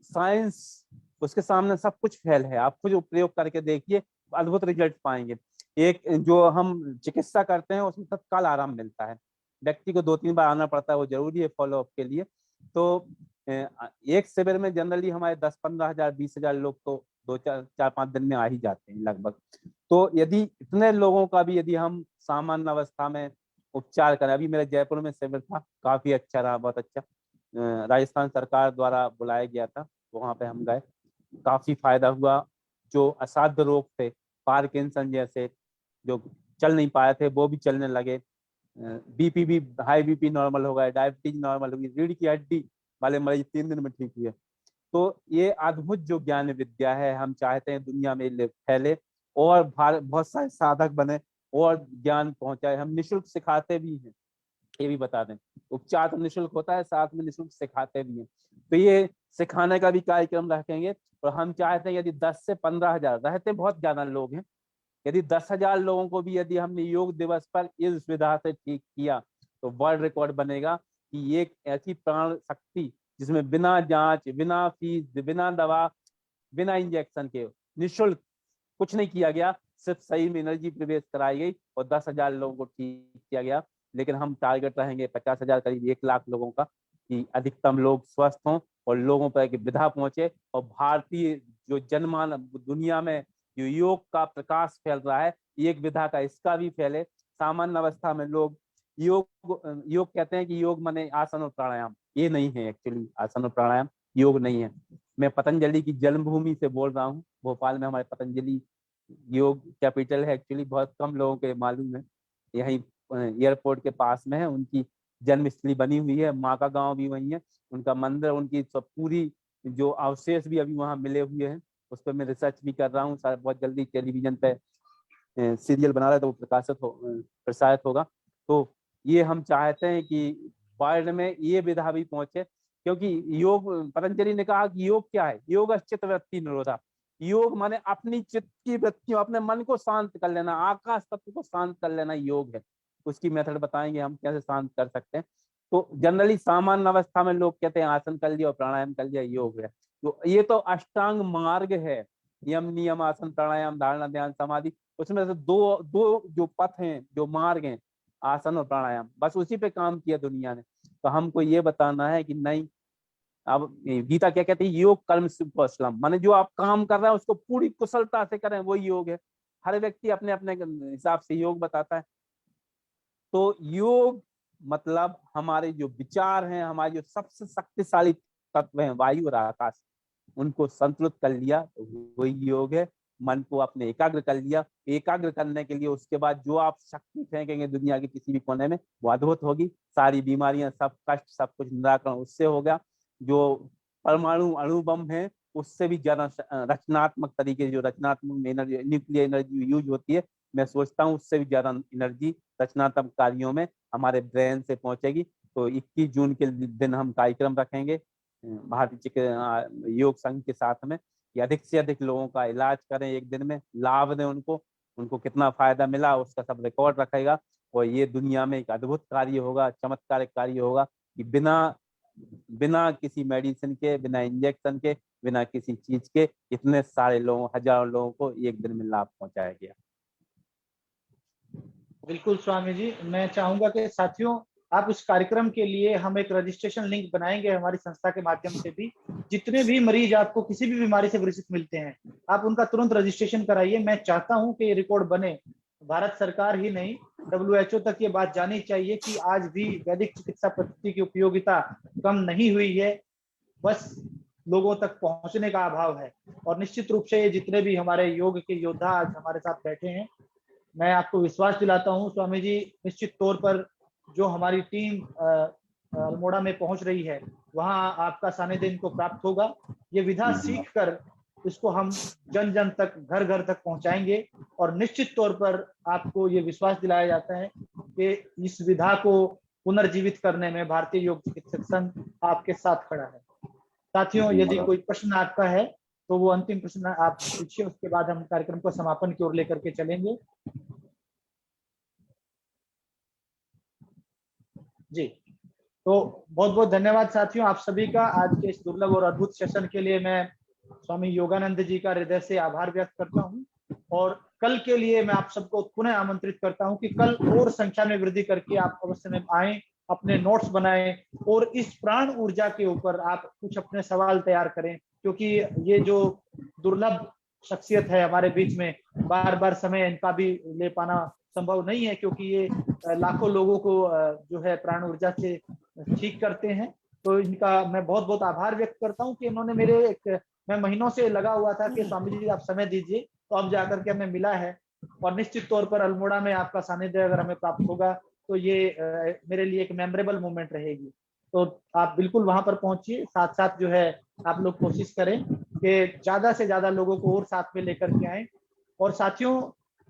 साइंस उसके सामने सब कुछ फेल है। आप खुद प्रयोग करके देखिए, अद्भुत रिजल्ट पाएंगे। एक जो हम चिकित्सा करते हैं उसमें तत्काल आराम मिलता है, व्यक्ति को 2-3 बार आना पड़ता है, वो जरूरी है फॉलोअप के लिए। तो एक शिविर में जनरली हमारे 10-15 हजार 20 हजार लोग तो 2-4-5 दिन में आ ही जाते हैं लगभग। तो यदि इतने लोगों का भी यदि हम सामान्य अवस्था में उपचार करें, अभी मेरे जयपुर में शिविर था, काफी अच्छा रहा, बहुत अच्छा। राजस्थान सरकार द्वारा बुलाया गया था, वहां पे हम गए, काफी फायदा हुआ। जो असाध्य रोग थे, पार्किंसन जैसे, जो चल नहीं पाए थे वो भी चलने लगे, बीपी भी, हाई बीपी नॉर्मल हो गया, डायबिटीज नॉर्मल हो गई, रीढ़ की हड्डी वाले मरीज 3 दिन में ठीक हुए। तो ये अद्भुत जो ज्ञान विद्या है, हम चाहते हैं दुनिया में फैले और बहुत सारे साधक बने और ज्ञान पहुंचाए। हम निःशुल्क सिखाते भी हैं, ये भी बता दें, उपचार तो निःशुल्क होता है, साथ में निःशुल्क सिखाते भी हैं। तो ये सिखाने का भी कार्यक्रम रखेंगे। और हम चाहते हैं यदि 10 से 15 हजार, रहते बहुत ज्यादा लोग हैं, यदि 10,000 लोगों को भी यदि हमने योग दिवस पर इस विधा से ठीक किया तो वर्ल्ड रिकॉर्ड बनेगा कि एक ऐसी प्राण शक्ति जिसमें बिना जांच, बिना फीस, बिना दवा, बिना इंजेक्शन के निःशुल्क कुछ नहीं किया गया, सिर्फ सही में एनर्जी प्रवेश कराई गई और 10,000 लोगों को ठीक किया गया। लेकिन हम टारगेट रहेंगे 50,000, करीब 1 लाख लोगों का, कि अधिकतम लोग स्वस्थ हों और लोगों पर एक विधा पहुंचे। और भारतीय जो जनमान दुनिया में जो योग का प्रकाश फैल रहा है, एक विधा का इसका भी फैले। सामान्य अवस्था में लोग योग कहते हैं कि योग माने आसन और प्राणायाम, ये नहीं है एक्चुअली। आसन और प्राणायाम योग नहीं है। मैं पतंजलि की जन्मभूमि से बोल रहा हूँ। भोपाल में हमारे पतंजलि योग कैपिटल है एक्चुअली, बहुत कम लोगों के मालूम है। यहीं एयरपोर्ट के पास में है, उनकी जन्मस्थली बनी हुई है, माँ का गांव भी वहीं है, उनका मंदिर, उनकी सब पूरी जो अवशेष भी अभी वहाँ मिले हुए हैं, उस पर मैं रिसर्च भी कर रहा हूँ। बहुत जल्दी टेलीविजन पे सीरियल बना रहा है तो वो प्रसारित होगा। तो ये हम चाहते हैं कि वर्ल्ड में ये विधा भी पहुंचे, क्योंकि योग, पतंजलि ने कहा कि योग क्या है, योग चित्त वृत्ति निरोधा। योग माने अपनी चित्त की वृत्तियों, अपने मन को शांत कर लेना, आकाश तत्व को शांत कर लेना योग है। उसकी मेथड बताएंगे हम कैसे शांत कर सकते हैं। तो जनरली सामान्य अवस्था में लोग कहते हैं आसन कर लिया और प्राणायाम कर लिया योग है। तो ये तो अष्टांग मार्ग है, यम नियम आसन प्राणायाम धारणा ध्यान समाधि। उसमें से दो जो पथ हैं, जो मार्ग हैं, आसन और प्राणायाम, बस उसी पे काम किया दुनिया ने। तो हमको ये बताना है कि नहीं, अब गीता क्या कहती है, योग कर्म कुशलम, माने जो आप काम कर रहे हैं उसको पूरी कुशलता से करें, वही योग है। हर व्यक्ति अपने अपने हिसाब से योग बताता है। तो योग मतलब हमारे जो विचार हैं, हमारे जो सबसे शक्तिशाली तत्व हैं वायु और आकाश, उनको संतुलित कर लिया तो वही योग है। मन को अपने एकाग्र कर लिया, एकाग्र करने के लिए उसके बाद जो आप शक्ति फेंकेंगे दुनिया के किसी भी कोने में, वो अद्भुत होगी। सारी बीमारियां, सब कष्ट, सब कुछ निराकरण उससे होगा। जो परमाणु अणु बम है उससे भी ज्यादा रचनात्मक तरीके से, जो रचनात्मक एनर्जी, न्यूक्लियर एनर्जी यूज होती है, मैं सोचता हूँ उससे भी ज्यादा एनर्जी रचनात्मक कार्यों में हमारे ब्रेन से पहुंचेगी। तो 21 जून के दिन हम कार्यक्रम रखेंगे भारतीय चिकित्सा योग संघ के साथ में, कि अधिक से अधिक लोगों का इलाज करें, एक दिन में लाभ दें उनको कितना फायदा मिला उसका सब रिकॉर्ड रखेगा। और ये दुनिया में एक अद्भुत कार्य होगा, चमत्कारिक कार्य होगा, कि बिना किसी मेडिसिन के, बिना इंजेक्शन के, बिना किसी चीज के इतने सारे लोगों, हजारों लोगों को एक दिन में लाभ पहुंचाया गया। बिल्कुल स्वामी जी, मैं चाहूंगा कि साथियों आप उस कार्यक्रम के लिए हम एक रजिस्ट्रेशन लिंक बनाएंगे हमारी संस्था के माध्यम से भी। जितने भी मरीज आपको किसी भी बीमारी से ग्रसित मिलते हैं, आप उनका तुरंत रजिस्ट्रेशन कराइए। मैं चाहता हूं कि ये रिकॉर्ड बने, भारत सरकार ही नहीं WHO तक ये बात जानी चाहिए कि आज भी वैदिक चिकित्सा पद्धति की उपयोगिता कम नहीं हुई है, बस लोगों तक पहुंचने का अभाव है। और निश्चित रूप से ये जितने भी हमारे योग के योद्धा आज हमारे साथ बैठे हैं, मैं आपको विश्वास दिलाता हूं स्वामी जी, निश्चित तौर पर जो हमारी टीम अल्मोड़ा में पहुंच रही है, वहां आपका सानिध्य इनको प्राप्त होगा। ये विधा सीख कर इसको हम जन जन तक, घर घर तक पहुंचाएंगे। और निश्चित तौर पर आपको ये विश्वास दिलाया जाता है कि इस विधा को पुनर्जीवित करने में भारतीय योग चिकित्सक संघ आपके साथ खड़ा है। साथियों, यदि कोई प्रश्न आपका है तो वो अंतिम प्रश्न आप पूछिए, उसके बाद हम कार्यक्रम को समापन की ओर लेकर के चलेंगे। जी, तो बहुत बहुत धन्यवाद साथियों आप सभी का। आज के इस दुर्लभ और अद्भुत सेशन के लिए मैं स्वामी योगानंद जी का हृदय से आभार व्यक्त करता हूं। और कल के लिए मैं आप सबको पुनः आमंत्रित करता हूं कि कल और संख्या में वृद्धि करके आप अवश्य में आए, अपने नोट्स बनाएं और इस प्राण ऊर्जा के ऊपर आप कुछ अपने सवाल तैयार करें, क्योंकि ये जो दुर्लभ शख्सियत है हमारे बीच में, बार बार समय इनका भी ले पाना संभव नहीं है, क्योंकि ये लाखों लोगों को जो है प्राण ऊर्जा से ठीक करते हैं। तो इनका मैं बहुत बहुत आभार व्यक्त करता हूं कि इन्होंने मैं महीनों से लगा हुआ था कि स्वामी जी आप समय दीजिए, तो अब जाकर के हमें मिला है। और निश्चित तौर पर अल्मोड़ा में आपका सानिध्य अगर हमें प्राप्त होगा तो ये मेरे लिए एक मेमोरेबल मोमेंट रहेगी। तो आप बिल्कुल वहां पर पहुंचिए। साथ साथ जो है आप लोग कोशिश करें कि ज्यादा से ज्यादा लोगों को और साथ में लेकर के आए। और साथियों,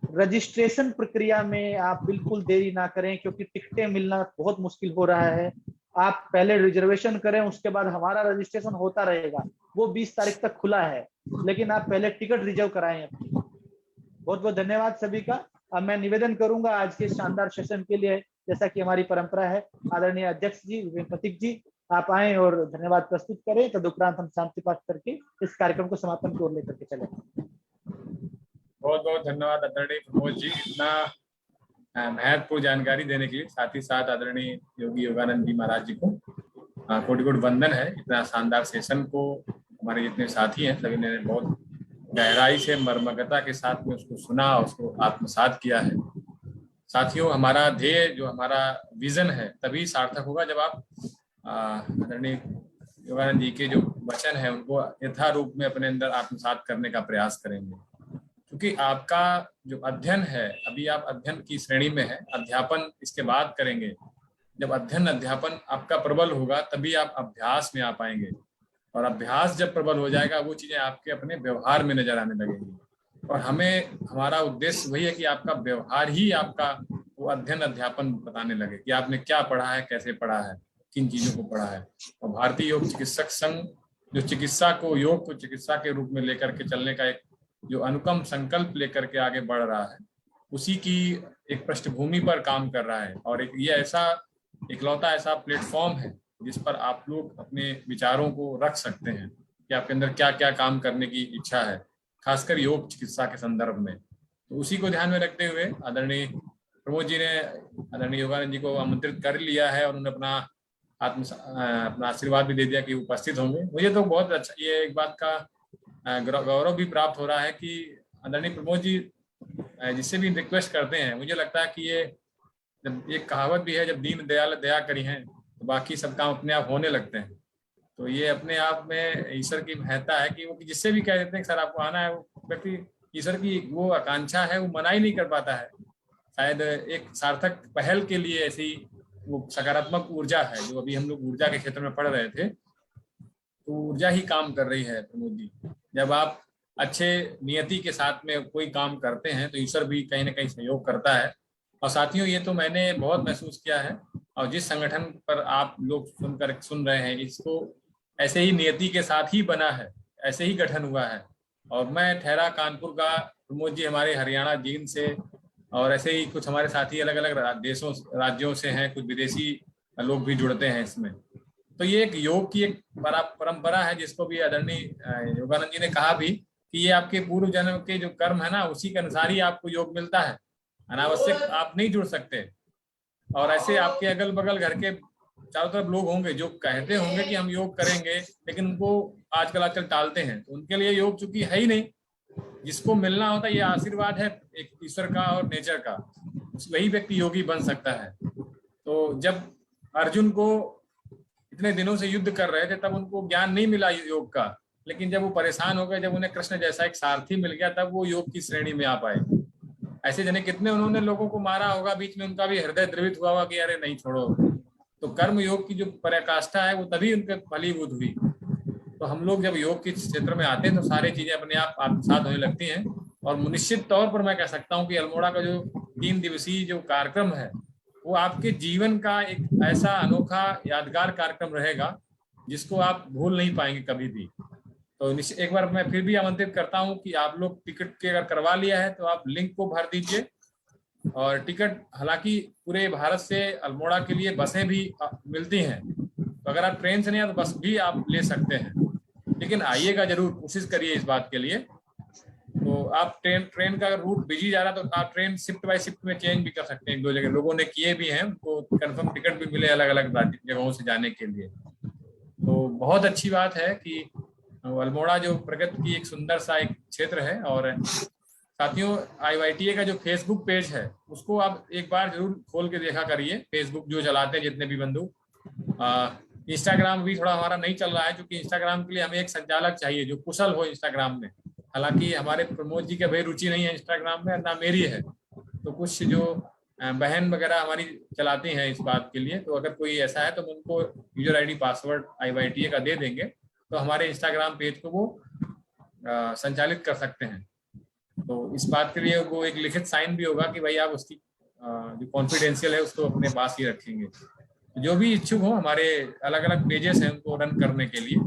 रजिस्ट्रेशन प्रक्रिया में आप बिल्कुल देरी ना करें, क्योंकि टिकटें मिलना बहुत मुश्किल हो रहा है। आप पहले रिजर्वेशन करें, उसके बाद हमारा रजिस्ट्रेशन होता रहेगा। वो 20 तारीख तक खुला है, लेकिन आप पहले टिकट रिजर्व कराएं अपनी। बहुत बहुत धन्यवाद सभी का। अब मैं निवेदन करूंगा आज के शानदार सेशन के लिए, जैसा कि हमारी परंपरा है, आदरणीय अध्यक्ष जी विपिन प्रतीक जी आप आए और धन्यवाद प्रस्तुत करें। तदुपरांत हम शांति पाठ करके इस कार्यक्रम को समापन की ओर लेकर के चले। बहुत बहुत धन्यवाद आदरणीय प्रमोद जी, इतना महत्वपूर्ण जानकारी देने के लिए। साथ ही साथ आदरणीय योगी योगानंद जी महाराज जी को कोटि कोटि वंदन है। इतना शानदार सेशन को हमारे जितने साथी हैं सभी ने बहुत गहराई से मर्मज्ञता के साथ में उसको सुना, उसको आत्मसात किया है। साथियों, हमारा ध्येय जो हमारा विजन है तभी सार्थक होगा जब आप आदरणीय योगानंद जी के जो वचन है उनको यथारूप में अपने अंदर आत्मसात करने का प्रयास करेंगे। क्योंकि आपका जो अध्ययन है, अभी आप अध्ययन की श्रेणी में है, अध्यापन इसके बाद करेंगे। जब अध्यापन आपका प्रबल होगा तभी आप अभ्यास में आ पाएंगे, और अभ्यास जब प्रबल हो जाएगा वो चीजें आपके अपने व्यवहार में नजर आने लगेंगी। और हमारा उद्देश्य वही है कि आपका व्यवहार ही आपका वो अध्यापन बताने लगे कि आपने क्या पढ़ा है, कैसे पढ़ा है, किन चीजों को पढ़ा है। और भारतीय योग चिकित्सक संघ जो योग को चिकित्सा के रूप में लेकर के चलने का एक जो अनुपम संकल्प लेकर के आगे बढ़ रहा है, उसी की एक पृष्ठभूमि पर काम कर रहा है। और ये ऐसा इकलौता ऐसा प्लेटफॉर्म है जिस पर आप लोग अपने विचारों को रख सकते हैं कि आपके अंदर क्या क्या काम करने की इच्छा है, खासकर योग चिकित्सा के संदर्भ में। तो उसी को ध्यान में रखते हुए आदरणीय प्रमोद जी ने आदरणीय योगानंद जी को आमंत्रित कर लिया है और उन्होंने अपना आशीर्वाद भी दे दिया कि उपस्थित होंगे। मुझे तो बहुत अच्छा ये एक बात का गौरव भी प्राप्त हो रहा है कि आदरणीय प्रमोद जी जिससे भी रिक्वेस्ट करते हैं, मुझे लगता है कि ये जब एक कहावत भी है, जब दीन दयाल दया करी है तो बाकी सब काम अपने आप होने लगते हैं। तो ये अपने आप में ईश्वर की महत्ता है कि वो जिससे भी कह देते हैं कि सर आपको आना है, वो व्यक्ति ईश्वर की वो आकांक्षा है, वो मना ही नहीं कर पाता है। शायद एक सार्थक पहल के लिए ऐसी वो सकारात्मक ऊर्जा है जो अभी हम लोग ऊर्जा के क्षेत्र में पढ़ रहे थे, तो ऊर्जा ही काम कर रही है प्रमोद जी। जब आप अच्छे नियति के साथ में कोई काम करते हैं तो ईश्वर भी कहीं ना कहीं सहयोग करता है। और साथियों, ये तो मैंने बहुत महसूस किया है, और जिस संगठन पर आप लोग सुन रहे हैं, इसको ऐसे ही नियति के साथ ही बना है, ऐसे ही गठन हुआ है। और मैं ठहरा कानपुर का, प्रमोद जी हमारे हरियाणा जींद से, और ऐसे ही कुछ हमारे साथी अलग अलग राज्यों से हैं, कुछ विदेशी लोग भी जुड़ते हैं इसमें। तो ये एक योग की एक परंपरा है जिसको भी आदरणीय योगानंद जी ने कहा भी कि ये आपके पूर्व जन्म के जो कर्म है ना, उसी के अनुसार ही आपको योग मिलता है, अनावश्यक आप नहीं जुड़ सकते। और ऐसे आपके अगल बगल घर के चारों तरफ लोग होंगे जो कहते होंगे कि हम योग करेंगे, लेकिन उनको आजकल टालते हैं। तो उनके लिए योग चूंकि है ही नहीं, जिसको मिलना होता है ये आशीर्वाद है एक ईश्वर का और नेचर का, वही व्यक्ति योगी बन सकता है। तो जब अर्जुन को इतने दिनों से युद्ध कर रहे थे तब उनको ज्ञान नहीं मिला योग का, लेकिन जब वो परेशान हो गए, जब उन्हें कृष्ण जैसा एक सारथी मिल गया, तब वो योग की श्रेणी में आ पाए। ऐसे जने कितने उन्होंने लोगों को मारा होगा, बीच में उनका भी हृदय द्रवित हुआ होगा कि अरे नहीं छोड़ो। तो कर्म योग की जो पराकाष्ठा है वो तभी उनके फलीभूत हुई। तो हम लोग जब योग के क्षेत्र में आते हैं तो सारी चीजें अपने आप आत्मसात होने लगती हैं। और निश्चित तौर पर मैं कह सकता हूँ कि अल्मोड़ा का जो 3 दिवसीय जो कार्यक्रम है वो आपके जीवन का एक ऐसा अनोखा यादगार कार्यक्रम रहेगा जिसको आप भूल नहीं पाएंगे कभी भी। तो एक बार मैं फिर भी आमंत्रित करता हूं कि आप लोग टिकट के अगर करवा लिया है तो आप लिंक को भर दीजिए। और टिकट हालांकि पूरे भारत से अल्मोड़ा के लिए बसें भी मिलती हैं, तो अगर आप ट्रेन से नहीं आए तो बस भी आप ले सकते हैं, लेकिन आइएगा जरूर, कोशिश करिए इस बात के लिए। तो आप ट्रेन का अगर रूट बिजी जा रहा है तो आप ट्रेन शिफ्ट बाय शिफ्ट में चेंज भी कर सकते हैं। 2 जगह लोगों ने किए भी हैं, उनको कंफर्म टिकट भी मिले अलग अलग जगहों से जाने के लिए। तो बहुत अच्छी बात है कि अल्मोड़ा जो प्रगति की एक सुंदर सा एक क्षेत्र है। और साथियों, IYTA का जो फेसबुक पेज है उसको आप एक बार जरूर खोल के देखा करिए। फेसबुक जो चलाते हैं जितने भी बंधु, इंस्टाग्राम भी थोड़ा हमारा नहीं चल रहा है, क्योंकि इंस्टाग्राम के लिए हमें एक संचालक चाहिए जो कुशल हो इंस्टाग्राम में। हालांकि हमारे प्रमोद जी के भाई रुचि नहीं है इंस्टाग्राम में, ना मेरी है, तो कुछ जो बहन वगैरह हमारी चलाती हैं इस बात के लिए। तो अगर कोई ऐसा है तो उनको यूजर ID पासवर्ड IYTA का दे देंगे तो हमारे इंस्टाग्राम पेज को वो संचालित कर सकते हैं। तो इस बात के लिए वो एक लिखित साइन भी होगा कि भाई आप उसकी जो कॉन्फिडेंशियल है उसको अपने पास ही रखेंगे। तो जो भी इच्छुक हो, हमारे अलग अलग पेजेस हैं उनको रन करने के लिए।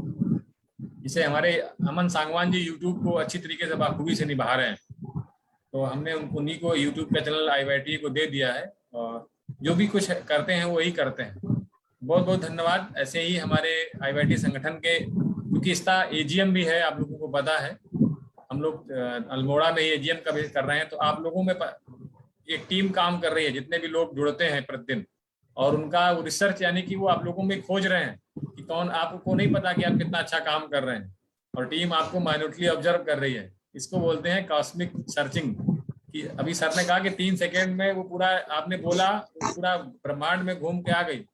इसे हमारे अमन सांगवान जी यूट्यूब को अच्छी तरीके से बाखूबी से निभा रहे हैं। तो हमने उन्हीं को यूट्यूब का चैनल IYT को दे दिया है और जो भी कुछ करते हैं वही करते हैं। बहुत बहुत धन्यवाद। ऐसे ही हमारे IYT संगठन के, क्योंकि इसका AGM भी है, आप लोगों को पता है, हम लोग अल्मोड़ा में AGM का भी कर रहे हैं। तो आप लोगों में एक टीम काम कर रही है, जितने भी लोग जुड़ते हैं प्रतिदिन, और उनका रिसर्च यानी कि वो आप लोगों में खोज रहे हैं कि कौन, आपको नहीं पता कि आप कितना अच्छा काम कर रहे हैं, और टीम आपको माइन्यूटली ऑब्जर्व कर रही है। इसको बोलते हैं कॉस्मिक सर्चिंग। कि अभी सर ने कहा कि 3 सेकेंड में वो पूरा आपने बोला, वो पूरा ब्रह्मांड में घूम के आ गई।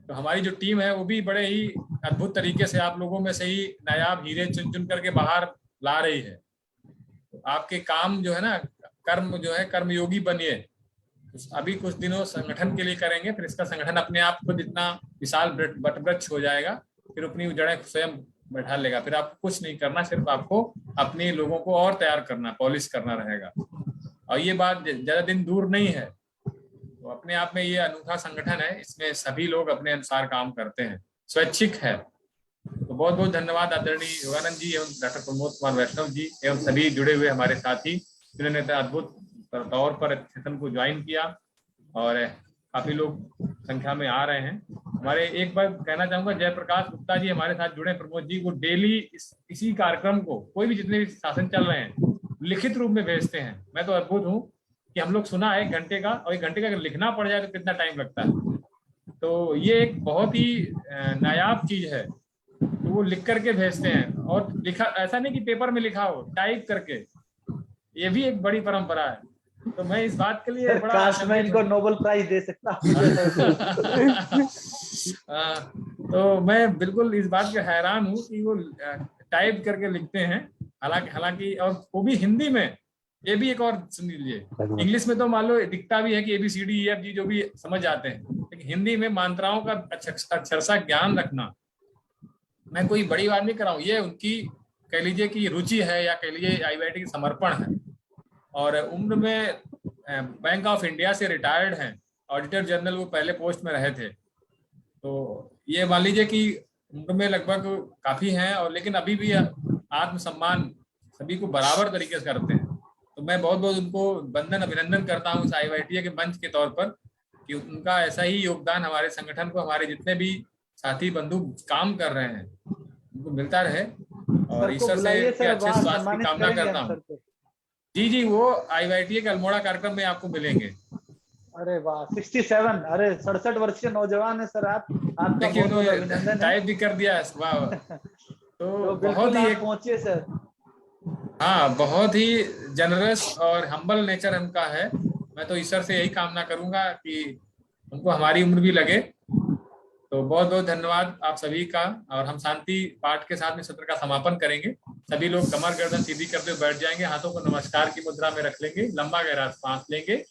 तो हमारी जो टीम है वो भी बड़े ही अद्भुत तरीके से आप लोगों में से ही नायाब हीरे चुन चुन करके बाहर ला रही है। तो आपके काम जो है ना, कर्म जो है, कर्मयोगी बनिए। अभी कुछ दिनों संगठन के लिए करेंगे, फिर इसका संगठन अपने आप खुद इतना विशाल वटवृक्ष हो जाएगा, फिर अपनी जड़ें स्वयं बैठा लेगा। फिर आपको कुछ नहीं करना, सिर्फ आपको अपने लोगों को और तैयार करना, पॉलिश करना रहेगा। और ये बात ज्यादा दिन दूर नहीं है। तो अपने आप में ये अनूठा संगठन है, इसमें सभी लोग अपने अनुसार काम करते हैं, स्वैच्छिक है। तो बहुत बहुत धन्यवाद आदरणीय योगानंद जी एवं डॉक्टर प्रमोद कुमार वैष्णव जी एवं सभी जुड़े हुए हमारे साथी, जिन्होंने अद्भुत तौर पर सेशन को ज्वाइन किया, और काफी लोग संख्या में आ रहे हैं। हमारे एक बार कहना चाहूंगा, जयप्रकाश गुप्ता जी हमारे साथ जुड़े, प्रमोद जी, को डेली इसी कार्यक्रम को, कोई भी जितने भी शासन चल रहे हैं, लिखित रूप में भेजते हैं। मैं तो अद्भुत हूँ कि हम लोग सुना है 1 घंटे का, और 1 घंटे का अगर लिखना पड़ जाए तो कितना टाइम लगता है। तो ये एक बहुत ही नायाब चीज है। तो वो लिख करके भेजते हैं, और लिखा ऐसा नहीं कि पेपर में लिखा हो, टाइप करके, ये भी एक बड़ी परंपरा है। तो मैं इस बात के लिए बड़ा काश मैं इनको नोबेल प्राइज दे सकता तो मैं बिल्कुल इस बात के हैरान हूँ कि वो टाइप करके लिखते हैं। हालांकि और वो भी हिंदी में। ये भी एक और सुन लीजिए, इंग्लिश में तो मान लो दिखता भी है कि ABCDEFG जो भी समझ जाते हैं, लेकिन हिंदी में मात्राओं का अक्षरशः ज्ञान रखना, मैं कोई बड़ी बात नहीं कर रहा हूँ, ये उनकी कह लीजिए कि रुचि है, या कह लीजिए IYT की समर्पण है। और उम्र में बैंक ऑफ इंडिया से रिटायर्ड हैं, ऑडिटर जनरल वो पहले पोस्ट में रहे थे। तो ये मान लीजिए कि उम्र में लगभग काफी हैं, और लेकिन अभी भी आत्मसम्मान सभी को बराबर तरीके से करते हैं। तो मैं बहुत बहुत उनको वंदन अभिनंदन करता हूँ इस IYT के मंच के तौर पर, कि उनका ऐसा ही योगदान हमारे संगठन को, हमारे जितने भी साथी बंधु काम कर रहे हैं, उनको मिलता रहे, और ईश्वर से अच्छे स्वास्थ्य की कामना करता हूँ। जी, वो IYT के अल्मोड़ा कार्यक्रम में आपको मिलेंगे। अरे वाह, 67, अरे 67 वर्षीय नौजवान है सर आप। आपका बहुत बहुत अभिनंदन। टाइप भी कर दिया, वाह। तो बहुत ही पहुंचे सर। हाँ, बहुत ही जनरस और हम्बल नेचर उनका है। मैं तो ईश्वर से यही कामना करूंगा कि उनको हमारी उम्र भी लगे। तो बहुत बहुत धन्यवाद आप सभी का, और हम शांति पाठ के साथ में सत्र का समापन करेंगे। सभी लोग कमर गर्दन सीधी करते हुए बैठ जाएंगे, हाथों को नमस्कार की मुद्रा में रख लेंगे, लंबा गहरा सांस लेंगे।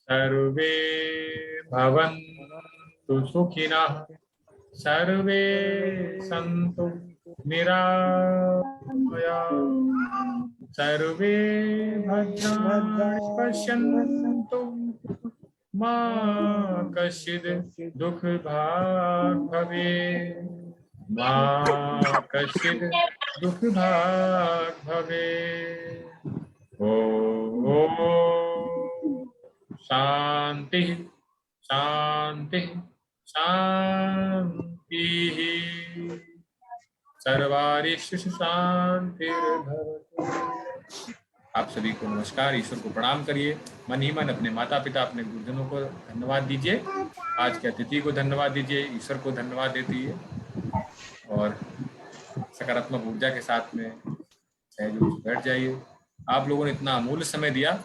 सर्वे भवन्तु सुखिनः, सर्वे सन्तु निरामयाः, सर्वे भद्राणि पश्यन्तु मा कश्चित् दुःखभाग् भवेत्, मा कश्चित् दुःखभाग् भवेत्। ओम शांति शांति शांति। सर्वारिषु शांतिर्भवतु। आप सभी को नमस्कार, ईश्वर को प्रणाम करिए, मन ही मन अपने माता पिता, अपने गुरुजनों को धन्यवाद दीजिए, आज के अतिथि को धन्यवाद दीजिए, ईश्वर को धन्यवाद दे दीजिए, और सकारात्मक ऊर्जा के साथ में सहज बैठ जाइए। आप लोगों ने इतना अमूल्य समय दिया,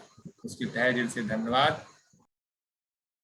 उसके तहे दिल से धन्यवाद।